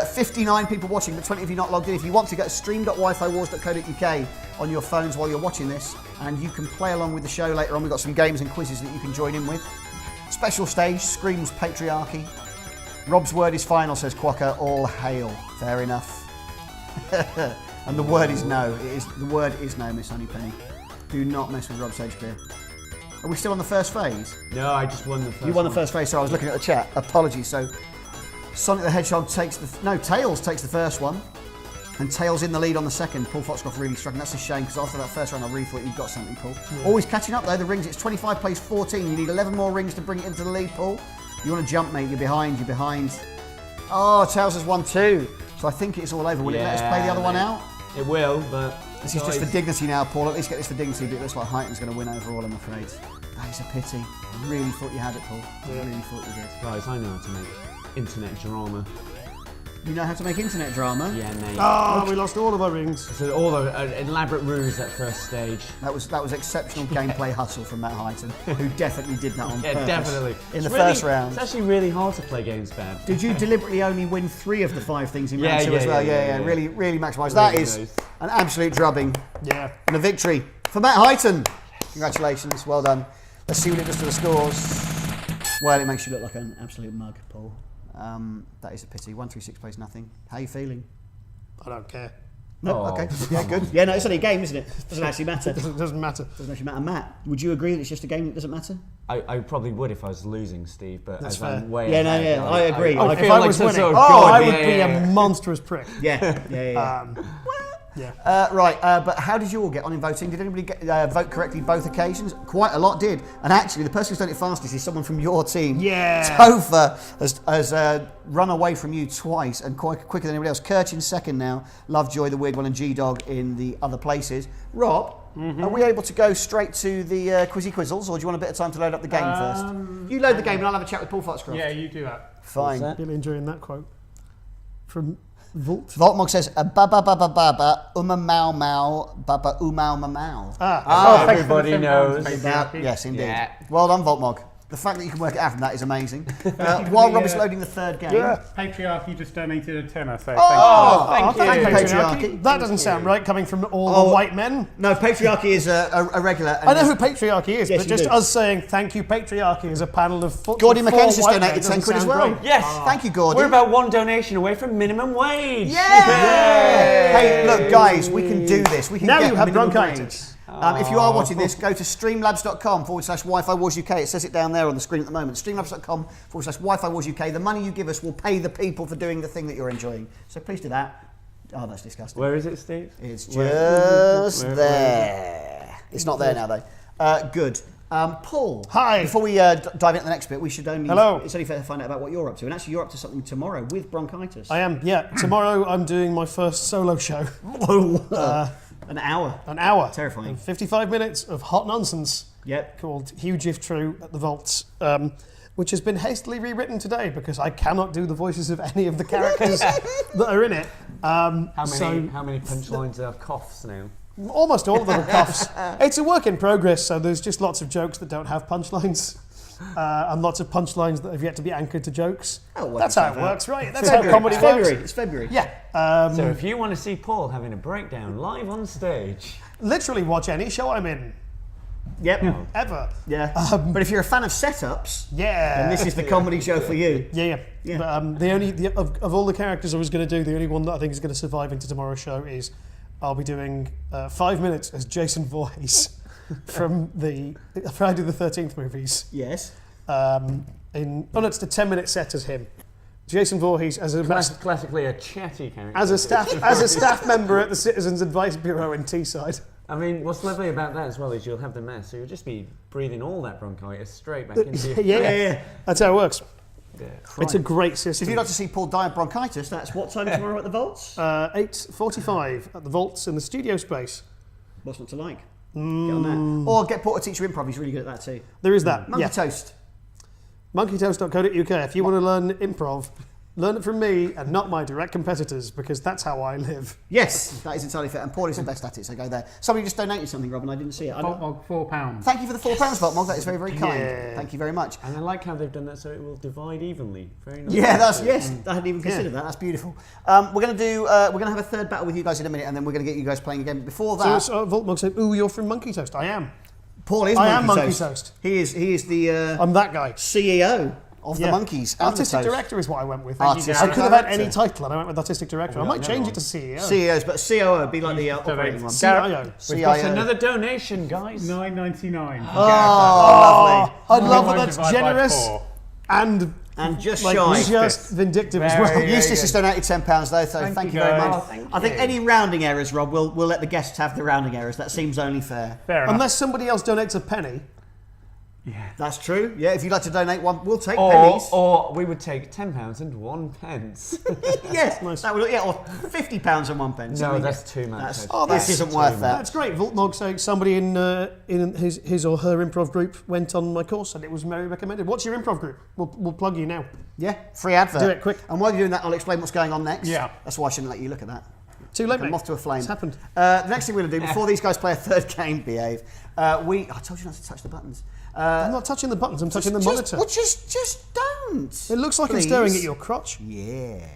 59 people watching, but 20 of you not logged in. If you want to, go to stream.wifowars.co.uk on your phones while you're watching this, and you can play along with the show later on. We've got some games and quizzes that you can join in with. Special stage, screams patriarchy. Rob's word is final, says Quokka. All hail. Fair enough. And the word is no. The word is no, Miss Honeypenny. Do not mess with Rob Shakespeare. Are we still on the first phase? No, I just won the first You won the one. first phase, so I was looking at the chat. Apologies. So Sonic the Hedgehog takes Tails takes the first one, and Tails in the lead on the second. Paul Foxcroft really struck, and that's a shame because after that first round I really thought you'd got something, Paul. Always catching up though, the rings, it's 25 plays 14. You need 11 more rings to bring it into the lead, Paul. You want to jump, mate, you're behind. Oh, Tails has won 2. So I think it's all over. Will it let us play the other one mate. out? It will, but... This is just for dignity now, Paul. At least get this for dignity, but it looks like Heighton's going to win overall, I'm afraid. That is a pity. I really thought you had it, Paul. I really thought you did. Guys, I know how to make internet drama. You know how to make internet drama? Yeah, mate. Oh, we lost all of our rings. So all the elaborate ruse at first stage. That was exceptional gameplay hustle from Matt Heighton, who definitely did that on Yeah, purpose. definitely. In It's the really- first round. It's actually really hard to play games, Ben. Did you deliberately only win 3 of the 5 things in round 2 as well? Yeah. Really maximised. That Really is nice. an absolute drubbing Yeah. and a victory for Matt Heighton. Congratulations, well done. Let's see what it does to the scores. Well, it makes you look like an absolute mug, Paul. That is a pity. 136 plays nothing. How are you feeling? I don't care. No, Oh, okay. Yeah, good. Yeah, no, it's only a game, isn't it? Doesn't actually matter. Doesn't matter. Doesn't actually matter. Matt, would you agree that it's just a game that doesn't matter? I probably would if I was losing, Steve, but That's as I'm fair. way Yeah, no, ahead, yeah, I agree. Oh, Like, if feel I like was some winning, sort of god, I would yeah, be yeah. a monstrous prick. Yeah, yeah. Yeah. Right, but how did you all get on in voting? Did anybody vote correctly both occasions? Quite a lot did. And actually, the person who's done it fastest is someone from your team. Yeah. Topher has run away from you twice and quite quicker than anybody else. Kirch in second now. Lovejoy, the weird one, and G-Dog in the other places. Rob, are we able to go straight to the Quizzy Quizzles, or do you want a bit of time to load up the game first? You load the game and I'll have a chat with Paul Foxcroft. Yeah, you do that. Fine. Really enjoying that quote from Volt. Voltmog says, ba ba ba ba ba ba, mau mau, ba ba mau mau. thanks for the everybody knows. £10, About, patriarchy. yes, indeed. Yeah. Well done, Voltmog. The fact that you can work it out from that is amazing. While Rob is loading the third game. Yeah. Patriarchy just donated a tenner, so Oh, Thank you, Patriarchy. That doesn't sound right coming from all the white men. No, Patriarchy is a regular. I know who Patriarchy is, Yes, but you just do. us saying thank you, Patriarchy, as a panel of Gordy four McKenzie's white men donated doesn't 10 quid as sound well. great. Yes. Thank you, Gordy. We're about one donation away from minimum wage. Yeah! Hey, look, guys, we can do this. We can Now get you have minimum bronchitis. wage. If you are watching this, go to streamlabs.com/Wi-Fi Wars UK. It says it down there on the screen at the moment. Streamlabs.com/Wi-Fi Wars UK. The money you give us will pay the people for doing the thing that you're enjoying. So please do that. Oh, that's disgusting. Where is it, Steve? It's just where there. It's not there now, though. Good. Paul. Hi. Before we dive into the next bit, we should only. Hello. It's only fair to find out about what you're up to. And actually, you're up to something tomorrow with bronchitis. I am, yeah. Tomorrow I'm doing my first solo show. An hour. An hour. Terrifying. And 55 minutes of hot nonsense. Yep. Called Huge If True at the Vaults, which has been hastily rewritten today because I cannot do the voices of any of the characters that are in it. How many punchlines are coughs now? Almost all of them are coughs. It's a work in progress, so there's just lots of jokes that don't have punchlines. And lots of punchlines that have yet to be anchored to jokes. That's how it works, right? That's how comedy works. It's February. Yeah. So if you want to see Paul having a breakdown live on stage, Literally watch any show I'm in, Yep. ever. Yeah. But if you're a fan of setups, Yeah. then this is the comedy show for you. Yeah. Yeah. But of all the characters I was going to do, the only one that I think is going to survive into tomorrow's show is I'll be doing 5 minutes as Jason Voorhees from the Friday the 13th movies. Yes. It's the 10-minute set as him. Jason Voorhees as a classically a chatty character. as a staff member at the Citizens Advice Bureau in Teesside. I mean, what's lovely about that as well is you'll have the mess, so you'll just be breathing all that bronchitis straight back into you. Yeah. That's how it works. Yeah. It's a great So system. if you'd like to see Paul die of bronchitis, that's what time tomorrow at the Vaults? 8:45 at the Vaults in the studio space. What's not to like? Get on that. Or get Paul to teach you improv, he's really good at that too. There is that. Monkey Yeah. Toast. Monkeytoast.co.uk. If you want to learn improv, learn it from me and not my direct competitors, because that's how I live. Yes, that is entirely fair. And Paul is the best at it, so go there. Somebody just donated something, Rob, and I didn't see it. Voltmog, £4. Thank you for the £4, Voltmog. That is very, very kind. Yeah. Thank you very much. And I like how they've done that so it will divide evenly. Very nice. Yeah, yes. I hadn't even considered that. That's beautiful. We're going to have a third battle with you guys in a minute, and then we're going to get you guys playing again. Before that, So Voltmog said, "Ooh, you're from Monkey Toast." I am. Paul is I am Monkey Monkey Toast. Toast. He is the I'm that guy. CEO of the Yeah. Monkeys. and the Artistic Toast. director is what I went with. Artistic I could have had any director. title, and I went with artistic director. I might change it to CEO. CEOs, but COO would be like the operating one. CIO. We've got CIO. another donation, guys. £9.99. Oh, I love that. 9 That's divided by generous 4. and and just like shy. just vindictive as Very, well. very Eustace has donated £10 though, so thank you very guys. much. Oh, thank I think you. any rounding errors, Rob, we'll let the guests have the rounding errors. That seems only fair. Fair enough. Unless somebody else donates a penny. That's true. Yeah, if you'd like to donate one, we'll take Or, pennies. or we would take £10 and 1 pence. Yes, Nice. that would, or £50 and 1 pence. No, I mean, that's too much. That's, Oh, this that's isn't too worth much. that. That's great. Voltmog saying somebody in his or her improv group went on my course and it was very recommended. What's your improv group? We'll plug you now. Yeah, free advert. Do it quick. And while you're doing that, I'll explain what's going on next. Yeah. That's why I shouldn't let you look at that. Too late, I'm mate. off to a flame. It's happened. The next thing we're going to do, before these guys play a third game, behave, I told you not to touch the buttons. I'm not touching the buttons. I'm touching the monitor. Well, just don't. It looks like Please. I'm staring at your crotch. Yeah.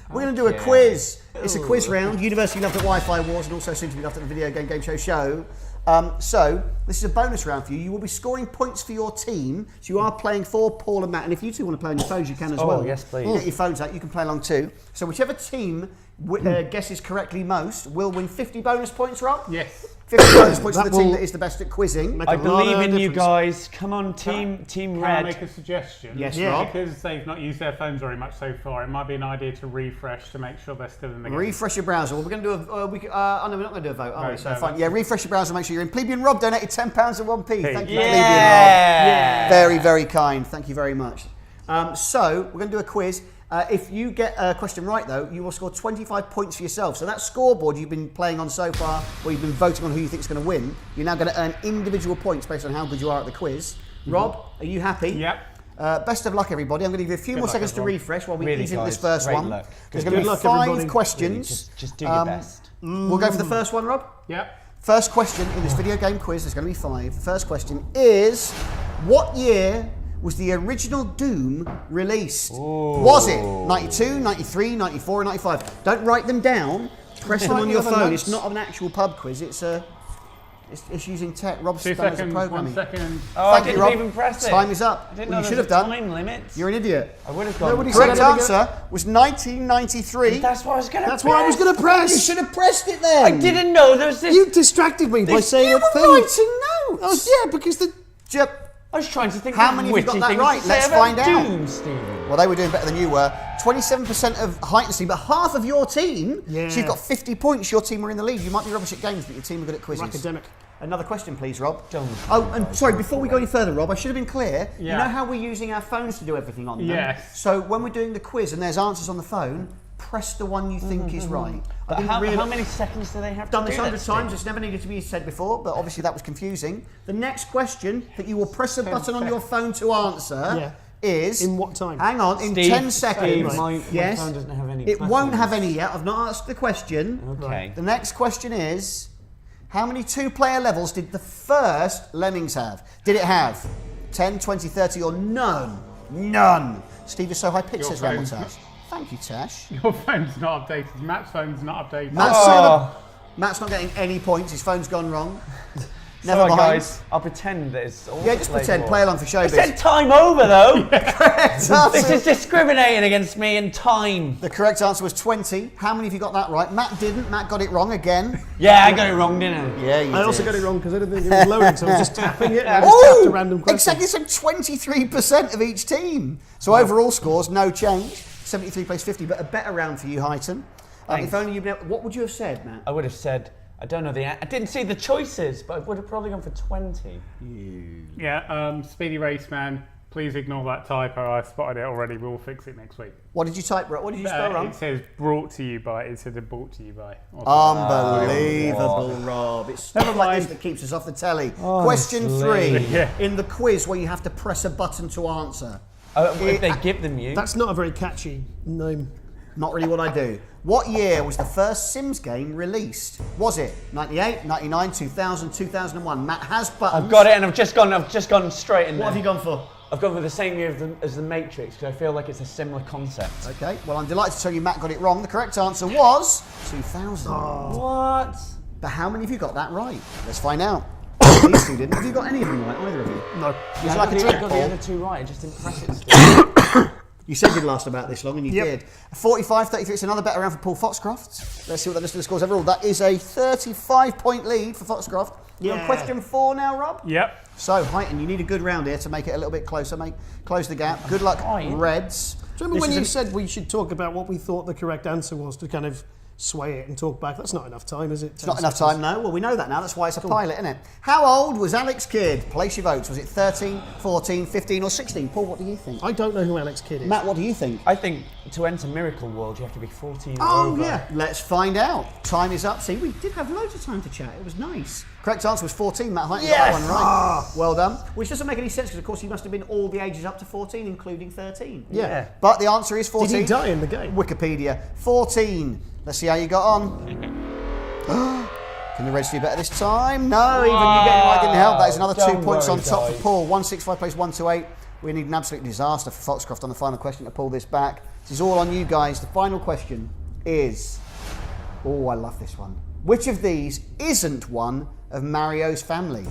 We're going to do a quiz. It's a quiz round. University loved at Wi-Fi Wars and also soon to be loved at the Video Game Show. So this is a bonus round for you. You will be scoring points for your team. So you are playing for Paul and Matt. And if you two want to play on your phones, you can as well. yes, please. Get your phones out. You can play along too. So whichever team guesses correctly most will win 50 bonus points, Rob. Yes. 50 bonus points for That the team will that is the best at quizzing. make I a lot believe of in you difference. guys. Come on, Team Can I Red. make a suggestion? Yes, Yeah. Rob. Because they've not used their phones very much so far, it might be an idea to refresh to make sure they're still in the game. Refresh your browser. Well, we're going to do a. oh no, we're not going to do a vote, are we? Right, So no, fine. that's- Yeah, refresh your browser. Make sure you're in. Plebeian Rob donated £10 and 1p. Thank you, Plebeian Rob. Yeah. Very, very kind. Thank you very much. So we're going to do a quiz. If you get a question right, though, you will score 25 points for yourself. So that scoreboard you've been playing on so far, where you've been voting on who you think is going to win, you're now going to earn individual points based on how good you are at the quiz. Rob, are you happy? Yep. Best of luck, everybody. I'm going to give you a few more luck, seconds to everyone. refresh while we Really, ease into this guys, first great one. luck. There's Good going to be luck, 5 everybody. questions. Just do your best. We'll go for the first one, Rob. Yep. First question in this video game quiz, there's going to be 5. The first question is, what year was the original Doom released? Was it 92, 93, 94, or 95? Don't write them down. Press them on your other phone. notes. It's not an actual pub quiz. It's using tech. Rob's 2 done as a seconds, programming. 1 second. Oh, Thank I you, didn't Rob. even press it. Time is up. I didn't Well, know you should there have was a done. time limit. You're an idiot. I would have gone. Nobody Correct said answer was 1993. That's what I was going to That's what I was going to press. You should have pressed it then. I didn't know there was this. You distracted me by saying You a were thing. writing Oh, notes. yeah, because the... I was trying to think How of many have you got witty that things right? to Let's say about find out. Doom, Stephen. Well, they were doing better than you were. 27% of height and speed, but half of your team. Yeah. So you've got 50 points. Your team are in the lead. You might be rubbish at games, but your team are good at quizzes. Academic. Another question, please, Rob. Done. Oh, and sorry, before we go any further, Rob, I should have been clear. Yeah. You know how we're using our phones to do everything on them? Yes. So when we're doing the quiz and there's answers on the phone, press the one you think is right. I But didn't how really- many seconds do they have done to this do 100 that, times. Steve? It's never needed to be said before, but obviously that was confusing. The next question that you will press a button on your phone to answer is... In what time? Hang on, in Steve, 10 seconds. Steve, my yes. phone doesn't have any It won't buttons. have any yet. I've not asked the question. Okay. The next question is, how many 2-player levels did the first Lemmings have? Did it have 10, 20, 30, or none? None. Steve is so high-pitched, Your says Ramble phone. Tash. Thank you, Tash. Your phone's not updated. Matt's phone's not updated. Matt's not getting any points. His phone's gone wrong. Never Sorry, mind. guys. I'll pretend that it's all Yeah, just pretend. Play along for I showbiz. said time over, though. Correct This answer. is discriminating against me in time. The correct answer was 20. How many of you got that right? Matt didn't. Matt got it wrong again. Yeah, I got it wrong, didn't I? Yeah, you I also did. got it wrong because I didn't think it was loading, so I was just tapping it and I just tapped a random question. Exactly, so 23% of each team. So overall scores, no change. 73 plays 50, but a better round for you, Highton. Thanks. If only you'd been able, what would you have said, Matt? I would have said, I don't know I didn't see the choices, but I would have probably gone for 20. Yeah, Speedy Race Man, please ignore that typo. I spotted it already. We'll fix it next week. What did you type? What did you spell wrong? It says brought to you by. It said brought to you by. Unbelievable, Rob. It's stuff Never like this mind. that keeps us off the telly. Question 3. Yeah. In the quiz where you have to press a button to answer. If they give them you. That's not a very catchy name. Not really what I do. What year was the first Sims game released? Was it 98, 99, 2000, 2001? Matt has buttons. I've got it, and I've just gone straight in What there. have you gone for? I've gone for the same year as the Matrix because I feel like it's a similar concept. Okay, well, I'm delighted to tell you Matt got it wrong. The correct answer was 2000. What? But how many of you got that right? Let's find out. These two didn't. Have you got any of them right? Either of you? No. Would you like a I drink, got Paul? the other two right. I just didn't press it. Still. You said you'd last about this long, and you Yep. did. 45-33, it's another better round for Paul Foxcroft. Let's see what that list of the scores overall. That is a 35-point lead for Foxcroft. We're on Yeah. question 4 now, Rob. Yep. So, Highton, you need a good round here to make it a little bit closer. Close the gap. Good luck, Highton. Reds. Do you remember This when is you an- said we should talk about what we thought the correct answer was to kind of sway it and talk back? That's not enough time, is it? It's not enough time, no. Well, we know that now. That's why it's a pilot, isn't it? How old was Alex Kidd? Place your votes. Was it 13, 14, 15 or 16? Paul, what do you think? I don't know who Alex Kidd is. Matt, what do you think? I think to enter Miracle World, you have to be 14 or Oh, over. yeah. Let's find out. Time is up. See, we did have loads of time to chat. It was nice. Correct answer was 14. Matt Highton got that one right. Well done. Which doesn't make any sense because, of course, he must have been all the ages up to 14, including 13. Yeah. But the answer is 14. Did he die in the game? Wikipedia. 14. Let's see how you got on. Can the Reds do better this time? No, even you getting it right didn't help. That is another 2 Don't points on worry, top for guys. Paul. 165 plays 128. We need an absolute disaster for Foxcroft on the final question to pull this back. This is all on you guys. The final question is... Oh, I love this one. Which of these isn't one of Mario's family?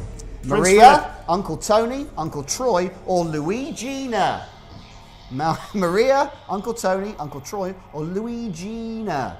Prince Maria, Philip. Uncle Tony, Uncle Troy, or Luigina? Maria, Uncle Tony, Uncle Troy, or Luigina?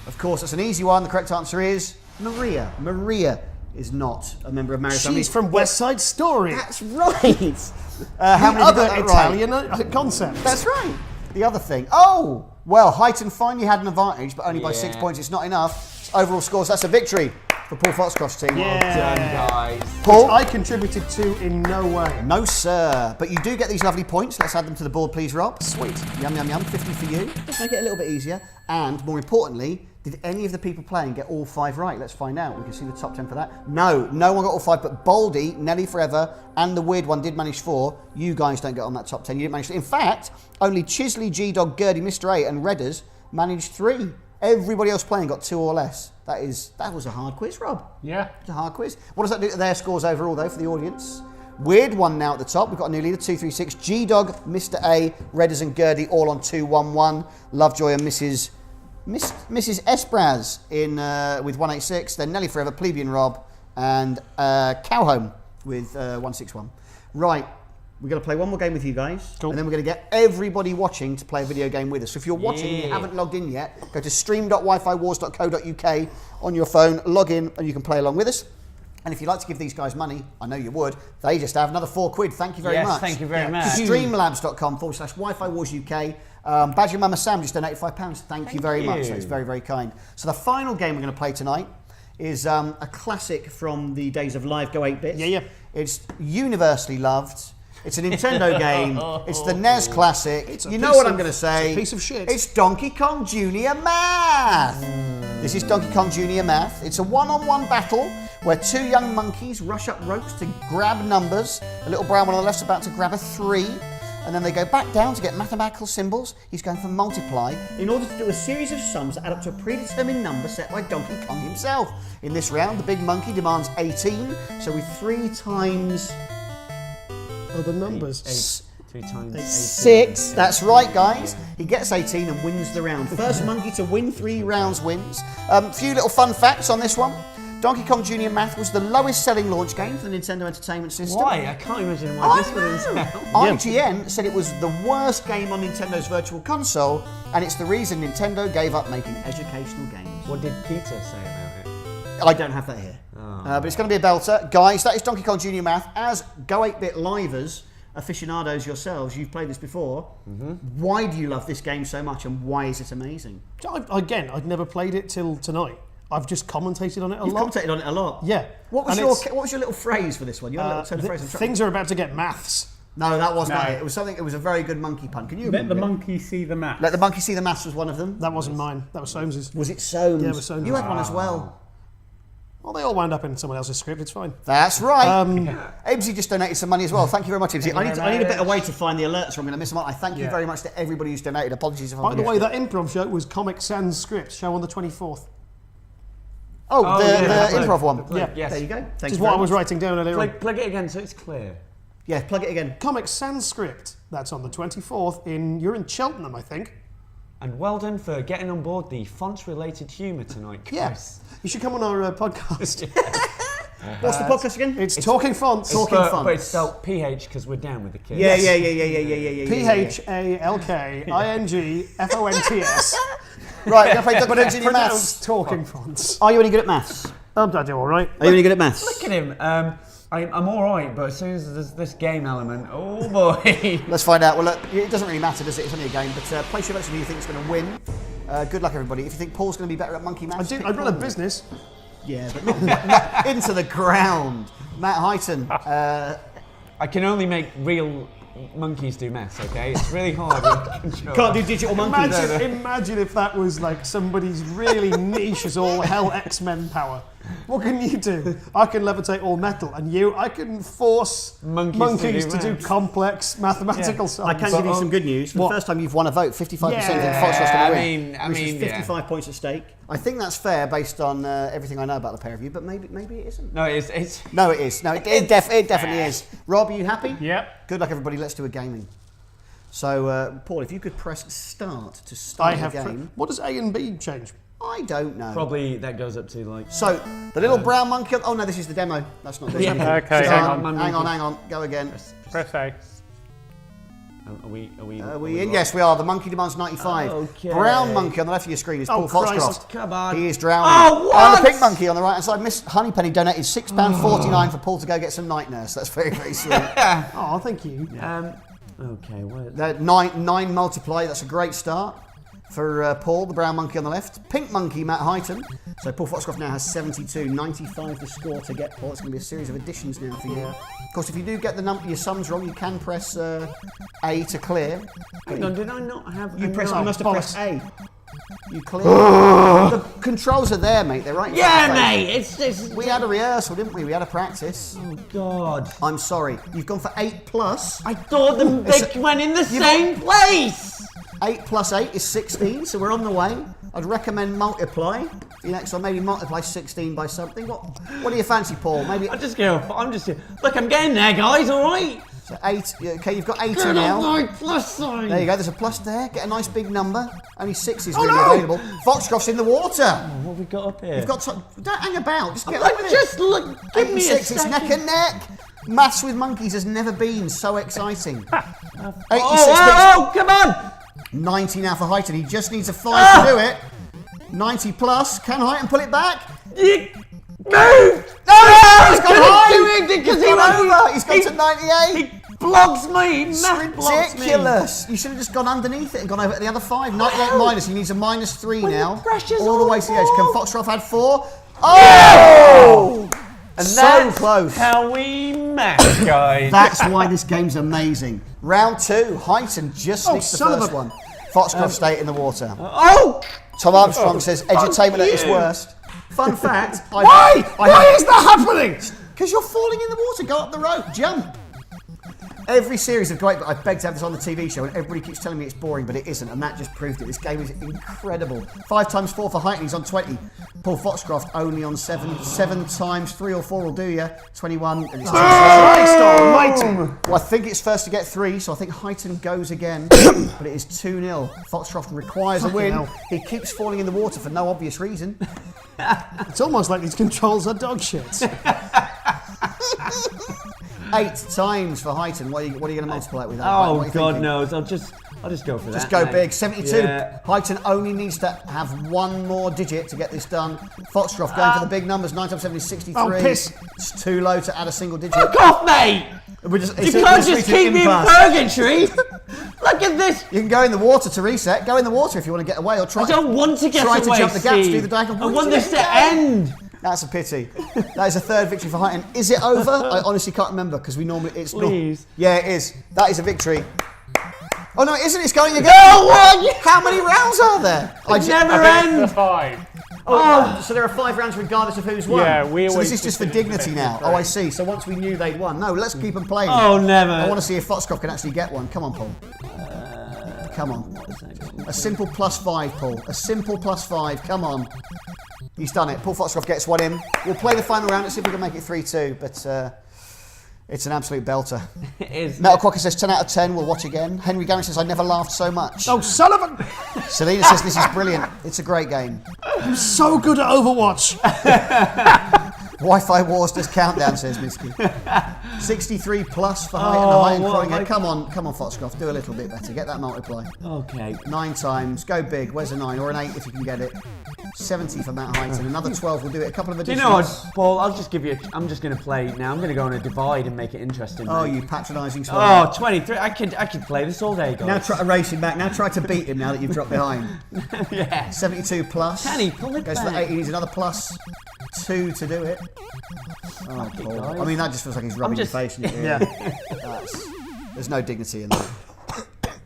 Of course, that's an easy one. The correct answer is Maria. Maria is not a member of Marriage Family. She's from West Side Story. That's right. How many Other did you get that Italian right? concept. That's right. The other thing. Oh, well, Heighton finally had an advantage, but only by 6 points. It's not enough. Overall scores, that's a victory for Paul Foxcroft's team. Yeah. Well done, guys. Paul? I contributed to in no way. No, sir. But you do get these lovely points. Let's add them to the board, please, Rob. Sweet. Yum, yum, yum. 50 for you. Let's make it a little bit easier. And more importantly, did any of the people playing get all 5 right? Let's find out. We can see the top 10 for that. No, no one got all 5, but Baldy, Nelly Forever, and the weird one did manage 4. You guys don't get on that top 10. You didn't manage to. In fact, only Chisley, G-Dog, Gurdy, Mr. A, and Redders managed 3. Everybody else playing got 2 or less. That was a hard quiz, Rob. Yeah. It's a hard quiz. What does that do to their scores overall, though, for the audience? Weird one now at the top. We've got a new leader, 236. G-Dog, Mr. A, Redders and Gurdy all on 211. Lovejoy and Mrs. Espraz with 186. Then Nelly Forever, Plebeian Rob, and Cowhome with 161. Right. We're going to play one more game with you guys, cool. And then we're going to get everybody watching to play a video game with us. So if you're watching and you haven't logged in yet, go to stream.wifiwars.co.uk on your phone, log in, and you can play along with us. And if you'd like to give these guys money, I know you would, they just have another £4. Thank you very much. Thank you very much. Streamlabs.com/WiFi Badger Mama Sam just donated £5. Thank you very much. That's very, very kind. So the final game we're going to play tonight is a classic from the days of live Go 8-bits. Yeah. It's universally loved. It's a Nintendo game. It's the NES classic. You know what I'm going to say. It's a piece of shit. It's Donkey Kong Jr. Math. This is Donkey Kong Jr. Math. It's a one-on-one battle where 2 young monkeys rush up ropes to grab numbers. The little brown one on the left's about to grab a 3. And then they go back down to get mathematical symbols. He's going for multiply in order to do a series of sums that add up to a predetermined number set by Donkey Kong himself. In this round, the big monkey demands 18. So with 3 times... Other numbers. 3 times 18. 6. That's right, guys. He gets 18 and wins the round. First monkey to win 3 rounds wins. Few little fun facts on this one. Donkey Kong Jr. Math was the lowest selling launch game for the Nintendo Entertainment System. Why? I can't imagine why this wouldn't sell. IGN said it was the worst game on Nintendo's Virtual Console, and it's the reason Nintendo gave up making educational games. What did Peter say about it? I don't have that here. But it's going to be a belter. Guys, that is Donkey Kong Jr. Math. As Go 8-bit livers, aficionados yourselves, you've played this before. Why do you love this game so much, and why is it amazing? I'd never played it till tonight. I've just commentated on it a lot. You've commentated on it a lot? Yeah. What was your little phrase for this one? You had a little turn of phrase. Things are about to get maths. No, that wasn't it. It was something. It was a very good monkey pun. Can you Let the remember monkey see the math. Let the monkey see the maths was one of them. That wasn't mine. That was Soames's. Was it Soames? Yeah, it was Soames. You had one as well. Well, they all wound up in someone else's script. It's fine. That's right. Ibsy just donated some money as well. Thank you very much, Ibsy. I need a better way to find the alerts, or I'm going to miss them out. I thank you very much to everybody who's donated. Apologies if I By the way, that improv show was Comic Sans Script, show on the 24th. the improv one. Yeah. Yes. There you go. Which is what I was writing down earlier on. Plug it again so it's clear. Yeah, plug it again. Comic Sans Script. That's on the 24th. You're in Cheltenham, I think. And well done for getting on board the fonts-related humour tonight, Chris. Yeah. You should come on our podcast. What's the podcast again? It's Talking Fonts. But it's spelled PH because we're down with the kids. Yeah. PHALKINGFONTS. Right, we're going to play Donkey Kong Jr. Maths. Pronounced Talking Fonts. Are you any good at maths? I do all right. Are you any good at maths? Look at him. I'm all right, but as soon as there's this game element, oh boy. Let's find out. Well, look, it doesn't really matter, does it? It's only a game. But place your bets on who you think is going to win. Good luck, everybody. If you think Paul's going to be better at monkey maths, I run a business. Yeah, but not into the ground. Matt Heighton. I can only make real monkeys do maths, okay? It's really hard. Can't do digital monkeys. Imagine if that was like somebody's really niche as all hell X-Men power. What can you do? I can levitate all metal, and I can force monkeys to do complex mathematical sums. I can give you some good news. For the first time, you've won a vote. 55% think Foxtrot's going to win. Which is 55 points at stake. I think that's fair based on everything I know about the pair of you, but maybe it isn't. No, it is. No, it is. No, it definitely is. Rob, are you happy? Yep. Good luck, everybody. Let's do a gaming. So, Paul, if you could press start to start the game. What does A and B change? I don't know. Probably that goes up to like... So, the little brown monkey... Oh, no, this is the demo. That's not the demo. Okay, hang on. Hang on. Go again. Press A. Are we in? Yes, we are. The monkey demands 95. Okay. Brown monkey on the left of your screen is Paul Christ. Foxcroft. Come on. He is drowning. Oh, what? And the pink monkey on the right hand side, Miss Honeypenny donated £6.49 for Paul to go get some night nurse. That's very, very sweet. Oh, thank you. Okay, where? That nine multiply, that's a great start for Paul, the brown monkey on the left. Pink monkey, Matt Highton. So Paul Foxcroft now has 72, 95 the score to get Paul. It's going to be a series of additions now for you. Of course, if you do get your sums wrong, you can press A to clear. Hang on, did I not have? You no. must have pressed A. You clear. The controls are there, mate. They're right. Yeah, mate. It's. We had a rehearsal, didn't we? We had a practice. Oh God. I'm sorry. You've gone for 8 plus. I thought they went in the same place. 8 plus 8 is 16, so we're on the way. I'd recommend multiply. The next one, maybe multiply 16 by something. What do you fancy, Paul? Maybe. I'm just look, I'm getting there, guys. All right. So 8. Okay, you've got 80 Get now. on my plus sign. There you go. There's a plus there. Get a nice big number. Only 6 is really available. Foxcroft's in the water. What have we got up here? You've got to. Don't hang about. Just get on with it. Just look. Give me a 86. second. It's neck and neck. Maths with monkeys has never been so exciting. 86. Oh, come on. 90 now for Highton. He just needs a 5 to do it. 90 plus. Can Highton pull it back? Move! No! He's gone high! Because He's gone over! He's gone to 98! He blocks me! It's Matt blocks me! ridiculous! You should have just gone underneath it and gone over at the other 5. 98 minus. He needs a -3 now. the pressure's All the way on to the edge. Paul. Can Foxcroft add 4? Oh! And so that's close. how we match, guys. That's why this game's amazing. Round 2. Highton just sneaks the son of first a- one. Foxcroft stay in the water. Oh! Tom Armstrong says edutainment at its you. worst. Fun fact. Why? Why is that happening? Because you're falling in the water. Go up the rope. Jump. Every series of great, but I beg to have this on the TV show, and everybody keeps telling me it's boring, but it isn't, and that just proved it. This game is incredible. 5 times 4 for Highton, he's on 20. Paul Foxcroft only on 7. 7 times 3 or 4 will do you. 21. And it's Christ almighty. well, I think it's first to get 3, so I think Highton goes again. But it is 2-0. Foxcroft requires a win. hell. He keeps falling in the water for no obvious reason. It's almost like these controls are dog shit. 8 times for Highton. What are you going to multiply it with? Oh, What are you God thinking? knows. I'll just go for that. Just go mate. big. 72. Yeah. Highton only needs to have 1 more digit to get this done. Foxcroft going for the big numbers. 9 times 7 is 63. Oh, piss. It's too low to add a single digit. Fuck off, mate! We're just, You can't just keep me in purgatory! Look at this! You can go in the water to reset. Go in the water if you want to get away, or try. I don't want to get try away, to jump the gaps, Steve. do the diagonal. I Why want did you this to let it go? end! That's a pity. That is a 3rd victory for Highton. Is it over? I honestly can't remember because we normally it's not. Please. Yeah, it is. That is a victory. Oh no, it isn't. It's going again. what? How many rounds are there? Never I think end! it's 5. Oh, so there are 5 rounds regardless of who's won. Yeah, we so always this is just for consider dignity it now. to Oh, I see. So once we knew they'd won, no, let's keep them playing. Oh, never. I want to see if Foxcroft can actually get one. Come on, Paul. Come on. A simple +5, Paul. A simple +5. Come on. He's done it. Paul Foxcroft gets one in. We'll play the final round. Let's see if we can make it 3-2. But it's an absolute belter. It is. Metal Crocker says 10 out of 10. We'll watch again. Henry Garrett says I never laughed so much. Oh, son of a... Selena says this is brilliant. It's a great game. I'm so good at Overwatch. Wi-Fi Wars does countdown, says Miski. 63 plus for Highton. Oh, Highton what crying have out. Come on, Foxcroft. Do a little bit better. Get that multiply. Okay. 9 times. Go big. Where's a 9 or an 8 if you can get it? 70 for Matt Highton. Another 12 will do it. A couple of Do you additions. know what, Paul? I'll just give you. I'm just going to play now. I'm going to go on a divide and make it interesting. Oh, mate. you patronising swine. Oh, 23. I could play this all day, guys. Now try to race him back. Now try to beat him now that you've dropped behind. Yeah. 72 plus. Can he pull it Goes for back? the 8. He needs another plus 2 to do it. Oh, it, Paul. guys. I mean, that just feels like he's rubbing just- your face. Really. Yeah. There's no dignity in that.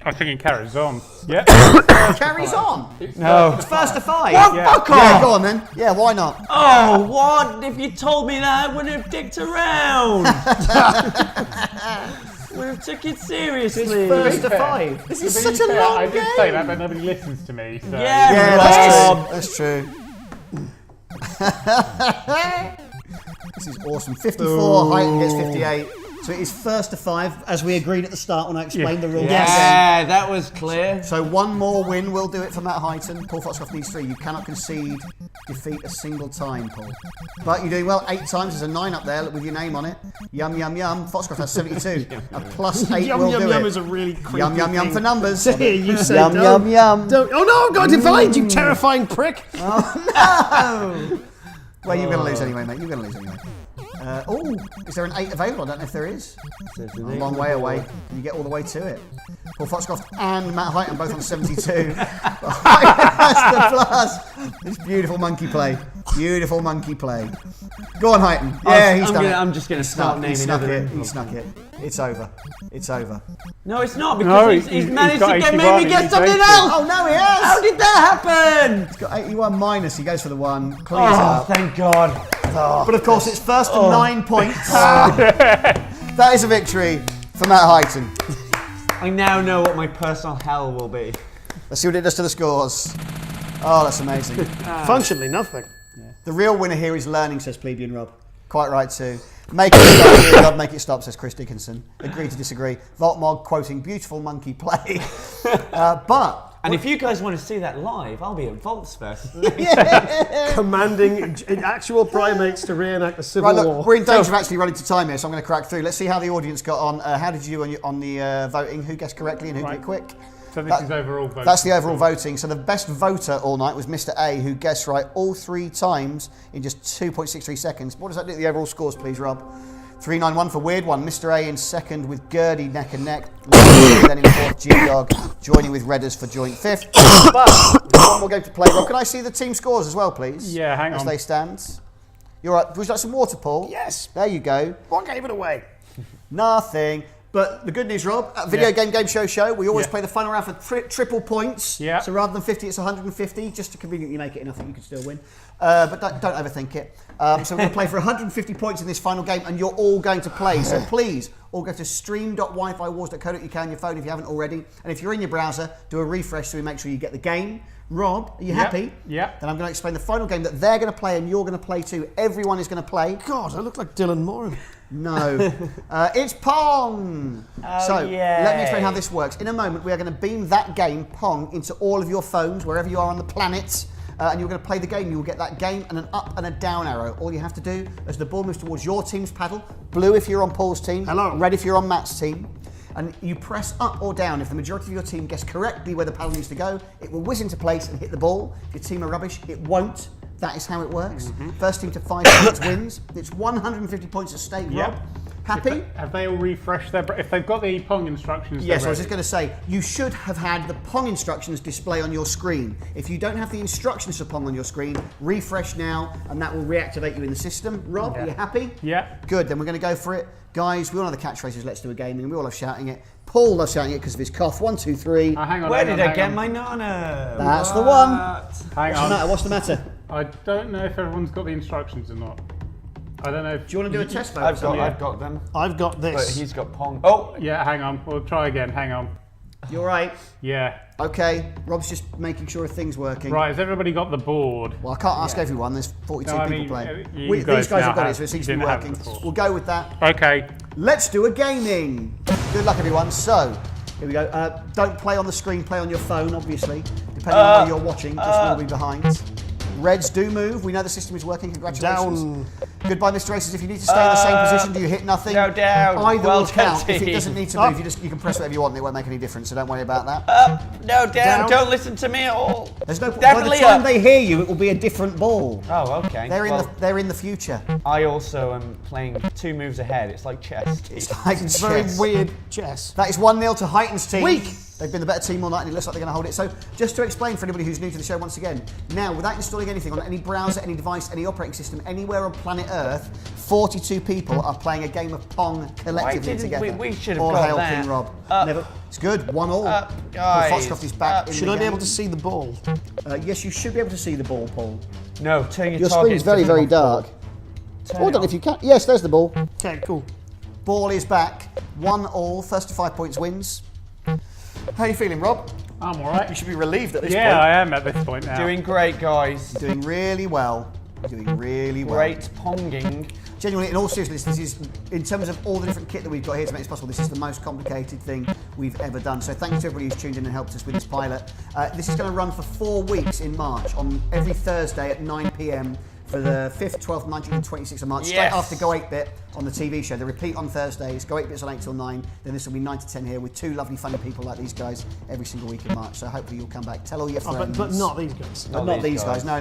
I think it carries on. Yeah. Carries on. No. It's first to 5. What? Yeah. Fuck Yeah, off! go on then. Yeah, why not? Oh, what? If you told me that, I wouldn't have dicked around. Would have took it seriously. First to fair. 5. This is To such be a fair, long I game. did say that, but nobody listens to me. So. Yeah, Yeah, Rob. that's true. This is awesome. 54, Highton gets 58. So it is first to 5, as we agreed at the start when I explained the rules. Yeah, that was clear. So one more win will do it for Matt Heighton. Paul Foxcroft needs 3. You cannot concede defeat a single time, Paul. But you're doing well 8 times. There's a 9 up there with your name on it. Yum, yum, yum. Foxcroft has 72. A plus 8 Yum will yum do yum it. is a really creepy Yum, yum, yum thing. for numbers. So here you say Yum, don't, yum, yum. don't. Oh no, I'm going to find you, terrifying prick. Oh, no! Well, you're going to lose anyway, mate. You're going to lose anyway. Oh, is there an 8 available? I don't know if there is. A long way away. And you get all the way to it. Paul Foxcroft and Matt Heighton both on 72. That's the plus. This beautiful monkey play. Beautiful monkey play. Go on, Heighton. Yeah, he's done it. I'm just going to start He naming snuck other it. He snuck it. It's over. It's over. No, it's not, No, because he's he's managed got to make 81, me get he's something 80. else. Oh, no, he has. How did that happen? He's got 81 minus. He goes for the 1. Cleans it Oh, up. thank God. But of course, it's first and 9 points. That is a victory for Matt Heighton. I now know what my personal hell will be. Let's see what it does to the scores. Oh, that's amazing. Functionally nothing. The real winner here is learning, says Plebeian Rob. Quite right too. Make it stop, Plebeian Rob, make it stop, says Chris Dickinson. Agree to disagree. Voltmog quoting beautiful monkey play. And if you guys want to see that live, I'll be at Volts Fest. Commanding actual primates to reenact the Civil Right, War. look, we're in danger of actually running to time here, so I'm going to crack through. Let's see how the audience got on. How did you do on the voting? Who guessed correctly and who did it quick? So this is overall voting. That's the overall voting. So the best voter all night was Mr. A, who guessed right all 3 times in just 2.63 seconds. What does that do to the overall scores, please, Rob? 391 for Weird One. Mr. A in second with Gurdy neck and neck. Then in fourth, G-Dog joining with Redders for joint 5th. But there's one more game to play, Rob. Can I see the team scores as well, please? Yeah, hang as on. they stand. You're right. Would you like some water, Paul? Yes. There you go. What gave it away? Nothing. But the good news, Rob, at Video Game Show, we always play the final round for triple points. Yeah. So rather than 50, it's 150, just to conveniently make it enough that you can still win. But don't overthink it. So we're going to play for 150 points in this final game, and you're all going to play. So please, all go to stream.wifiwars.co.uk on your phone if you haven't already. And if you're in your browser, do a refresh so we make sure you get the game. Rob, are you happy? Yeah. Then I'm going to explain the final game that they're going to play and you're going to play too. Everyone is going to play. God, I look like Dylan Moran. No. It's Pong! So, let me explain how this works. In a moment, we are going to beam that game, Pong, into all of your phones, wherever you are on the planet, and you're going to play the game. You will get that game and an up and a down arrow. All you have to do, as the ball moves towards your team's paddle, blue if you're on Paul's team, Hello. red if you're on Matt's team, and you press up or down. If the majority of your team guess correctly where the paddle needs to go, it will whiz into place and hit the ball. If your team are rubbish, it won't. That is how it works. First team to 5 points wins. It's 150 points at stake, Rob. Happy? Have they all refreshed their... If they've got the Pong instructions... Yes, they're I was just ready. going to say, you should have had the Pong instructions display on your screen. If you don't have the instructions for Pong on your screen, refresh now, and that will reactivate you in the system. Rob, are you happy? Yeah. Good, then we're going to go for it. Guys, we all know the catchphrases, let's do a game, and we all love shouting it. Paul loves shouting it because of his cough. 1, 2, 3. Hang on, Where hang did on, I hang get on. my nana? That's the one. Hang What's the on. matter? What's the matter? I don't know if everyone's got the instructions or not. I don't know if... Do you want to do a test vote? I've got them. I've got But this. he's got Pong. Oh! Yeah, hang on. We'll try again. Hang on. You're right. Yeah. Okay, Rob's just making sure everything's working. Right, has everybody got the board? Well, I can't ask everyone. There's 42 No, I people mean, playing. you These guys guys now have got it, have- so it seems you to be didn't have working. it before. We'll go with that. Okay. Let's do a gaming. Good luck, everyone. So, here we go. Don't play on the screen, play on your phone, obviously. Depending on where you're watching, just will be behind. Reds do move. We know the system is working. Congratulations. Down. Goodbye, Mr. Aces. If you need to stay in the same position, do you hit nothing? Go down. Either Well will count. done, If it team. doesn't need to move, you can press whatever you want and it won't make any difference, so don't worry about that. No, down. Down. Don't listen to me at all. There's no by the Definitely time up. they hear you, it will be a different ball. Oh, okay. They're in the future. I also am playing 2 moves ahead. It's like chess. Like It's very chess. weird chess. That is 1-0 to Heighton's team. Weak. They've been the better team all night and it looks like they're going to hold it. So just to explain for anybody who's new to the show once again, now without installing anything on any browser, any device, any operating system, anywhere on planet Earth, 42 people are playing a game of Pong collectively didn't together. we should have All got hail that. King Rob. Up. Never. It's good, 1-all. Up, Paul guys. Foxcroft is back Up. in Should the I be game. able to see the ball? Yes, you should be able to see the ball, Paul. No, turn your Your target screen's very, to very the dark. Turn Oh, I it don't know on. if you can. Yes, there's the ball. Okay, cool. Ball is back. 1-all. First to 5 points wins. How are you feeling, Rob? I'm all right. You should be relieved at this Yeah, point. I am at this point now. Doing great, guys. Doing really well. You're doing really well. Great ponging. Genuinely, in all seriousness, this is, in terms of all the different kit that we've got here to make this possible, this is the most complicated thing we've ever done. So thanks to everybody who's tuned in and helped us with this pilot. This is going to run for 4 weeks in March, on every Thursday at 9 PM for the 5th, 12th, 19th and 26th of March, straight after Go 8-Bit on the TV show. The repeat on Thursdays, Go 8-Bit's on 8 till 9, then this will be 9 to 10 here with 2 lovely funny people like these guys every single week in March. So hopefully you'll come back, tell all your friends. But not these guys. Not these guys. No.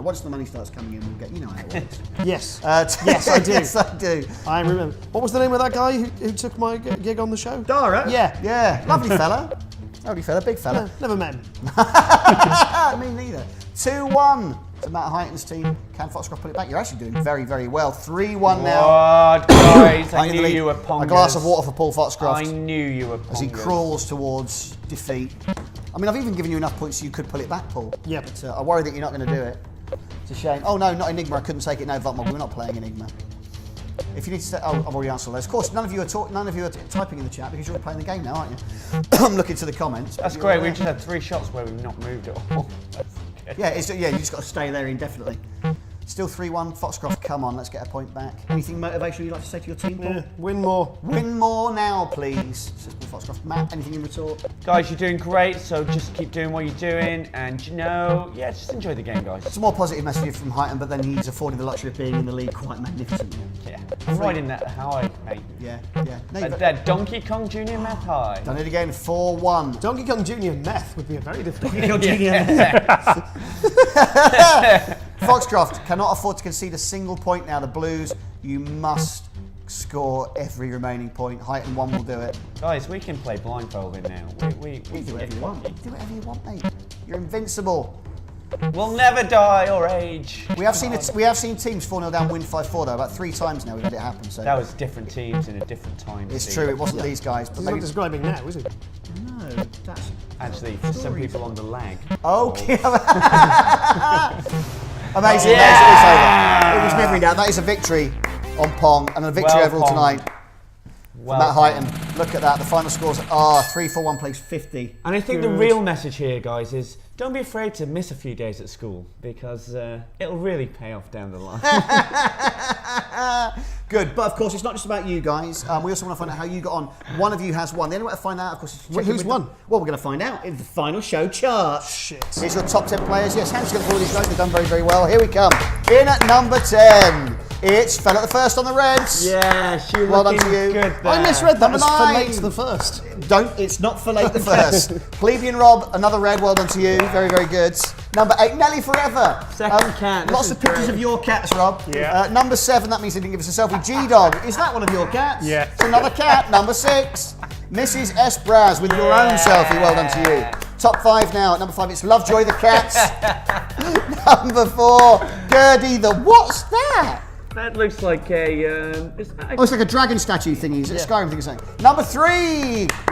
Once the money starts coming in, we'll get, you know how it works. Yes. Yes, I do. Yes, I do. I remember. What was the name of that guy who took my gig on the show? Dara? Yeah. Yeah, lovely fella. Lovely fella, big fella. Never met him. Me neither. 2-1 to Matt Heighton's team. Can Foxcroft put it back? You're actually doing very, very well. 3-1 now. What, guys? I knew you were pongers. A glass of water for Paul Foxcroft. I knew you were pongers. As he crawls towards defeat. I mean, I've even given you enough points so you could pull it back, Paul. Yeah. But I worry that you're not going to do it. It's a shame. Oh, no, not Enigma. I couldn't take it. No, Votmob, we're not playing Enigma. If you need to say, oh, I've already answered those. Of course, none of you are typing in the chat because you're playing the game now, aren't you? I'm looking to the comments. That's great. We've just had 3 shots where we've not moved at all. Yeah, you just got to stay there indefinitely. Still 3-1. Foxcroft, come on, let's get a point back. Anything motivational you'd like to say to your team, Paul? Yeah, win more. Win more now, please. Says Paul Foxcroft. Matt, anything in retort? Guys, you're doing great, so just keep doing what you're doing, and just enjoy the game, guys. It's a more positive message from Heighton, but then he's afforded the luxury of being in the league quite magnificently. Yeah, I'm riding that high, mate. Yeah. No, That Donkey Kong Jr. meth high. done it again, 4-1. Donkey Kong Jr. meth would be a very different game. Foxcroft cannot afford to concede a single point now. The Blues, you must score every remaining point. Heighton 1 will do it. Guys, we can play blindfolded now. We Do whatever you want. Do whatever you want, mate. You're invincible. We'll never die or age. We have seen teams 4-0 down, win 5-4 though. About 3 times now we've had it happen. So that was different teams in a different time. it's true. It wasn't these guys, but He's maybe not describing now, is he? no. That's Actually, for some people on the lag. okay. Amazing. Yeah! It was never in doubt. That is a victory on Pong and a victory overall tonight. Well, Matt Heighton. Look at that. The final scores are 3-4-1 place 50. And I think the real message here, guys, is don't be afraid to miss a few days at school because it'll really pay off down the line. Good, but of course it's not just about you guys. We also want to find out how you got on. One of you has won. The only way to find out, of course, is to check Who's won? Well, we're going to find out in the final show chart. Shit. Here's your top 10 players. Yes, Ham's going to follow these guys. They've done very, very well. Here we come. In at number 10, it's Fell at the First on the Reds. Yeah, she Well done looking to you. good there. I misread that as for 9. late the first. It's not for late the first. Plebeian Rob, another red, well done to you. Very, very good. Number 8, Nelly Forever. Second cat. Lots of pictures of your cats, Rob. Yeah. Number 7, that means they didn't give us a selfie. G-Dog, is that one of your cats? Yeah. It's another cat. Number 6, Mrs. S. Braz with your own selfie. Well done to you. Top 5 now. At number 5, it's Lovejoy the cat. Number 4, Gertie the... What's that? That looks like a. It's like a dragon statue thingy. Is it Skyrim thing or something? Number 3,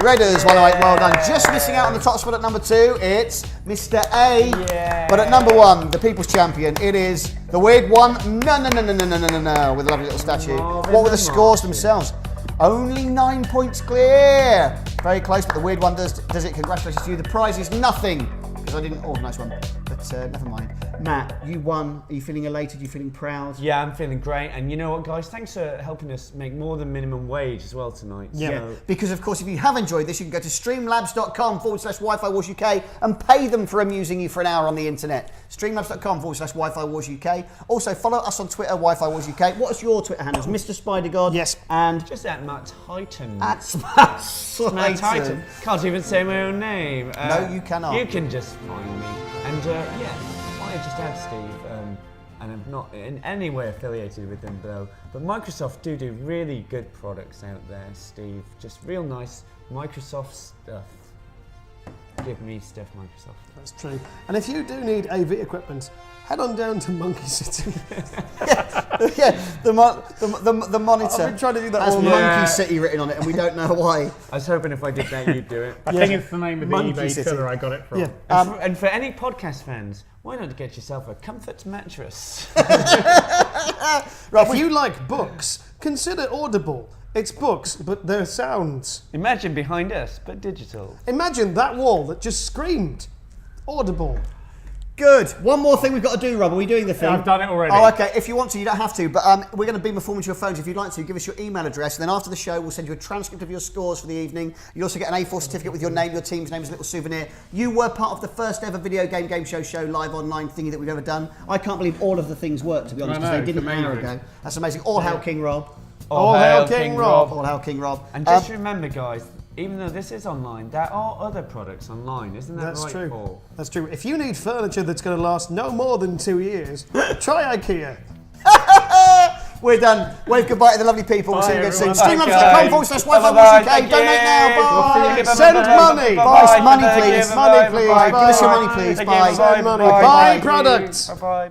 Redders. Well done. Just missing out on the top spot at number 2, it's Mr. A. Yeah. But at number 1, the people's champion, it is the weird one. No, with a lovely little statue. What were the scores themselves? Only 9 points clear. Very close, but the weird one does it. Congratulations to you. The prize is nothing because I didn't organise one. But never mind. Matt, you won. Are you feeling elated? Are you feeling proud? Yeah, I'm feeling great. And you know what, guys? Thanks for helping us make more than minimum wage as well tonight. Yeah, So, because of course if you have enjoyed this, you can go to streamlabs.com/Wi-Fi Wars UK and pay them for amusing you for an hour on the internet. Streamlabs.com/Wi-Fi Wars UK. Also follow us on Twitter, Wi-Fi Wars UK. What's your Twitter handles? Mr. Spider-God. Yes. And just at Matt Heighton. at Matt Heighton. Can't even say my own name. No, you cannot. You can just find me. And I just add Steve, and I'm not in any way affiliated with them though, but Microsoft do really good products out there, Steve. Just real nice Microsoft stuff. Give me stuff, Microsoft. That's true. And if you do need AV equipment, head on down to Monkey City. the monitor. I've been trying to do that has all Monkey City written on it, and we don't know why. I was hoping if I did that, you'd do it. I think it's the name of the Monkey eBay City. filler I got it from. Yeah. And for any podcast fans, why not get yourself a comfort mattress? Right, If you like books, consider Audible. It's books, but they're sounds. Imagine behind us, but digital. Imagine that wall that just screamed Audible. Good. One more thing we've got to do, Rob. Are we doing the thing? I've done it already. Oh, okay. If you want to, you don't have to. But we're going to beam a form into your phones if you'd like to. Give us your email address. And then after the show, we'll send you a transcript of your scores for the evening. You'll also get an A4 certificate with your name, your team's name as a little souvenir. You were part of the first ever video game show live online thingy that we've ever done. I can't believe all of the things worked, to be honest, because they didn't an hour ago. That's amazing. All hail King Rob. All hail King Rob. All hail King Rob. And just remember, guys, even though this is online, there are other products online, isn't that That's right, true. Paul? That's true. If you need furniture that's going to last no more than 2 years, try IKEA. We're done. Wave goodbye to the lovely people. We'll see you again soon. everyone. Streamlabs.com/Wi-Fi. Donate now. Bye. Send money. Money, please. Money, please. Bye. Give us your Bye. money, please. Thank Bye. you. Send money. Bye. Buy products. Bye-bye.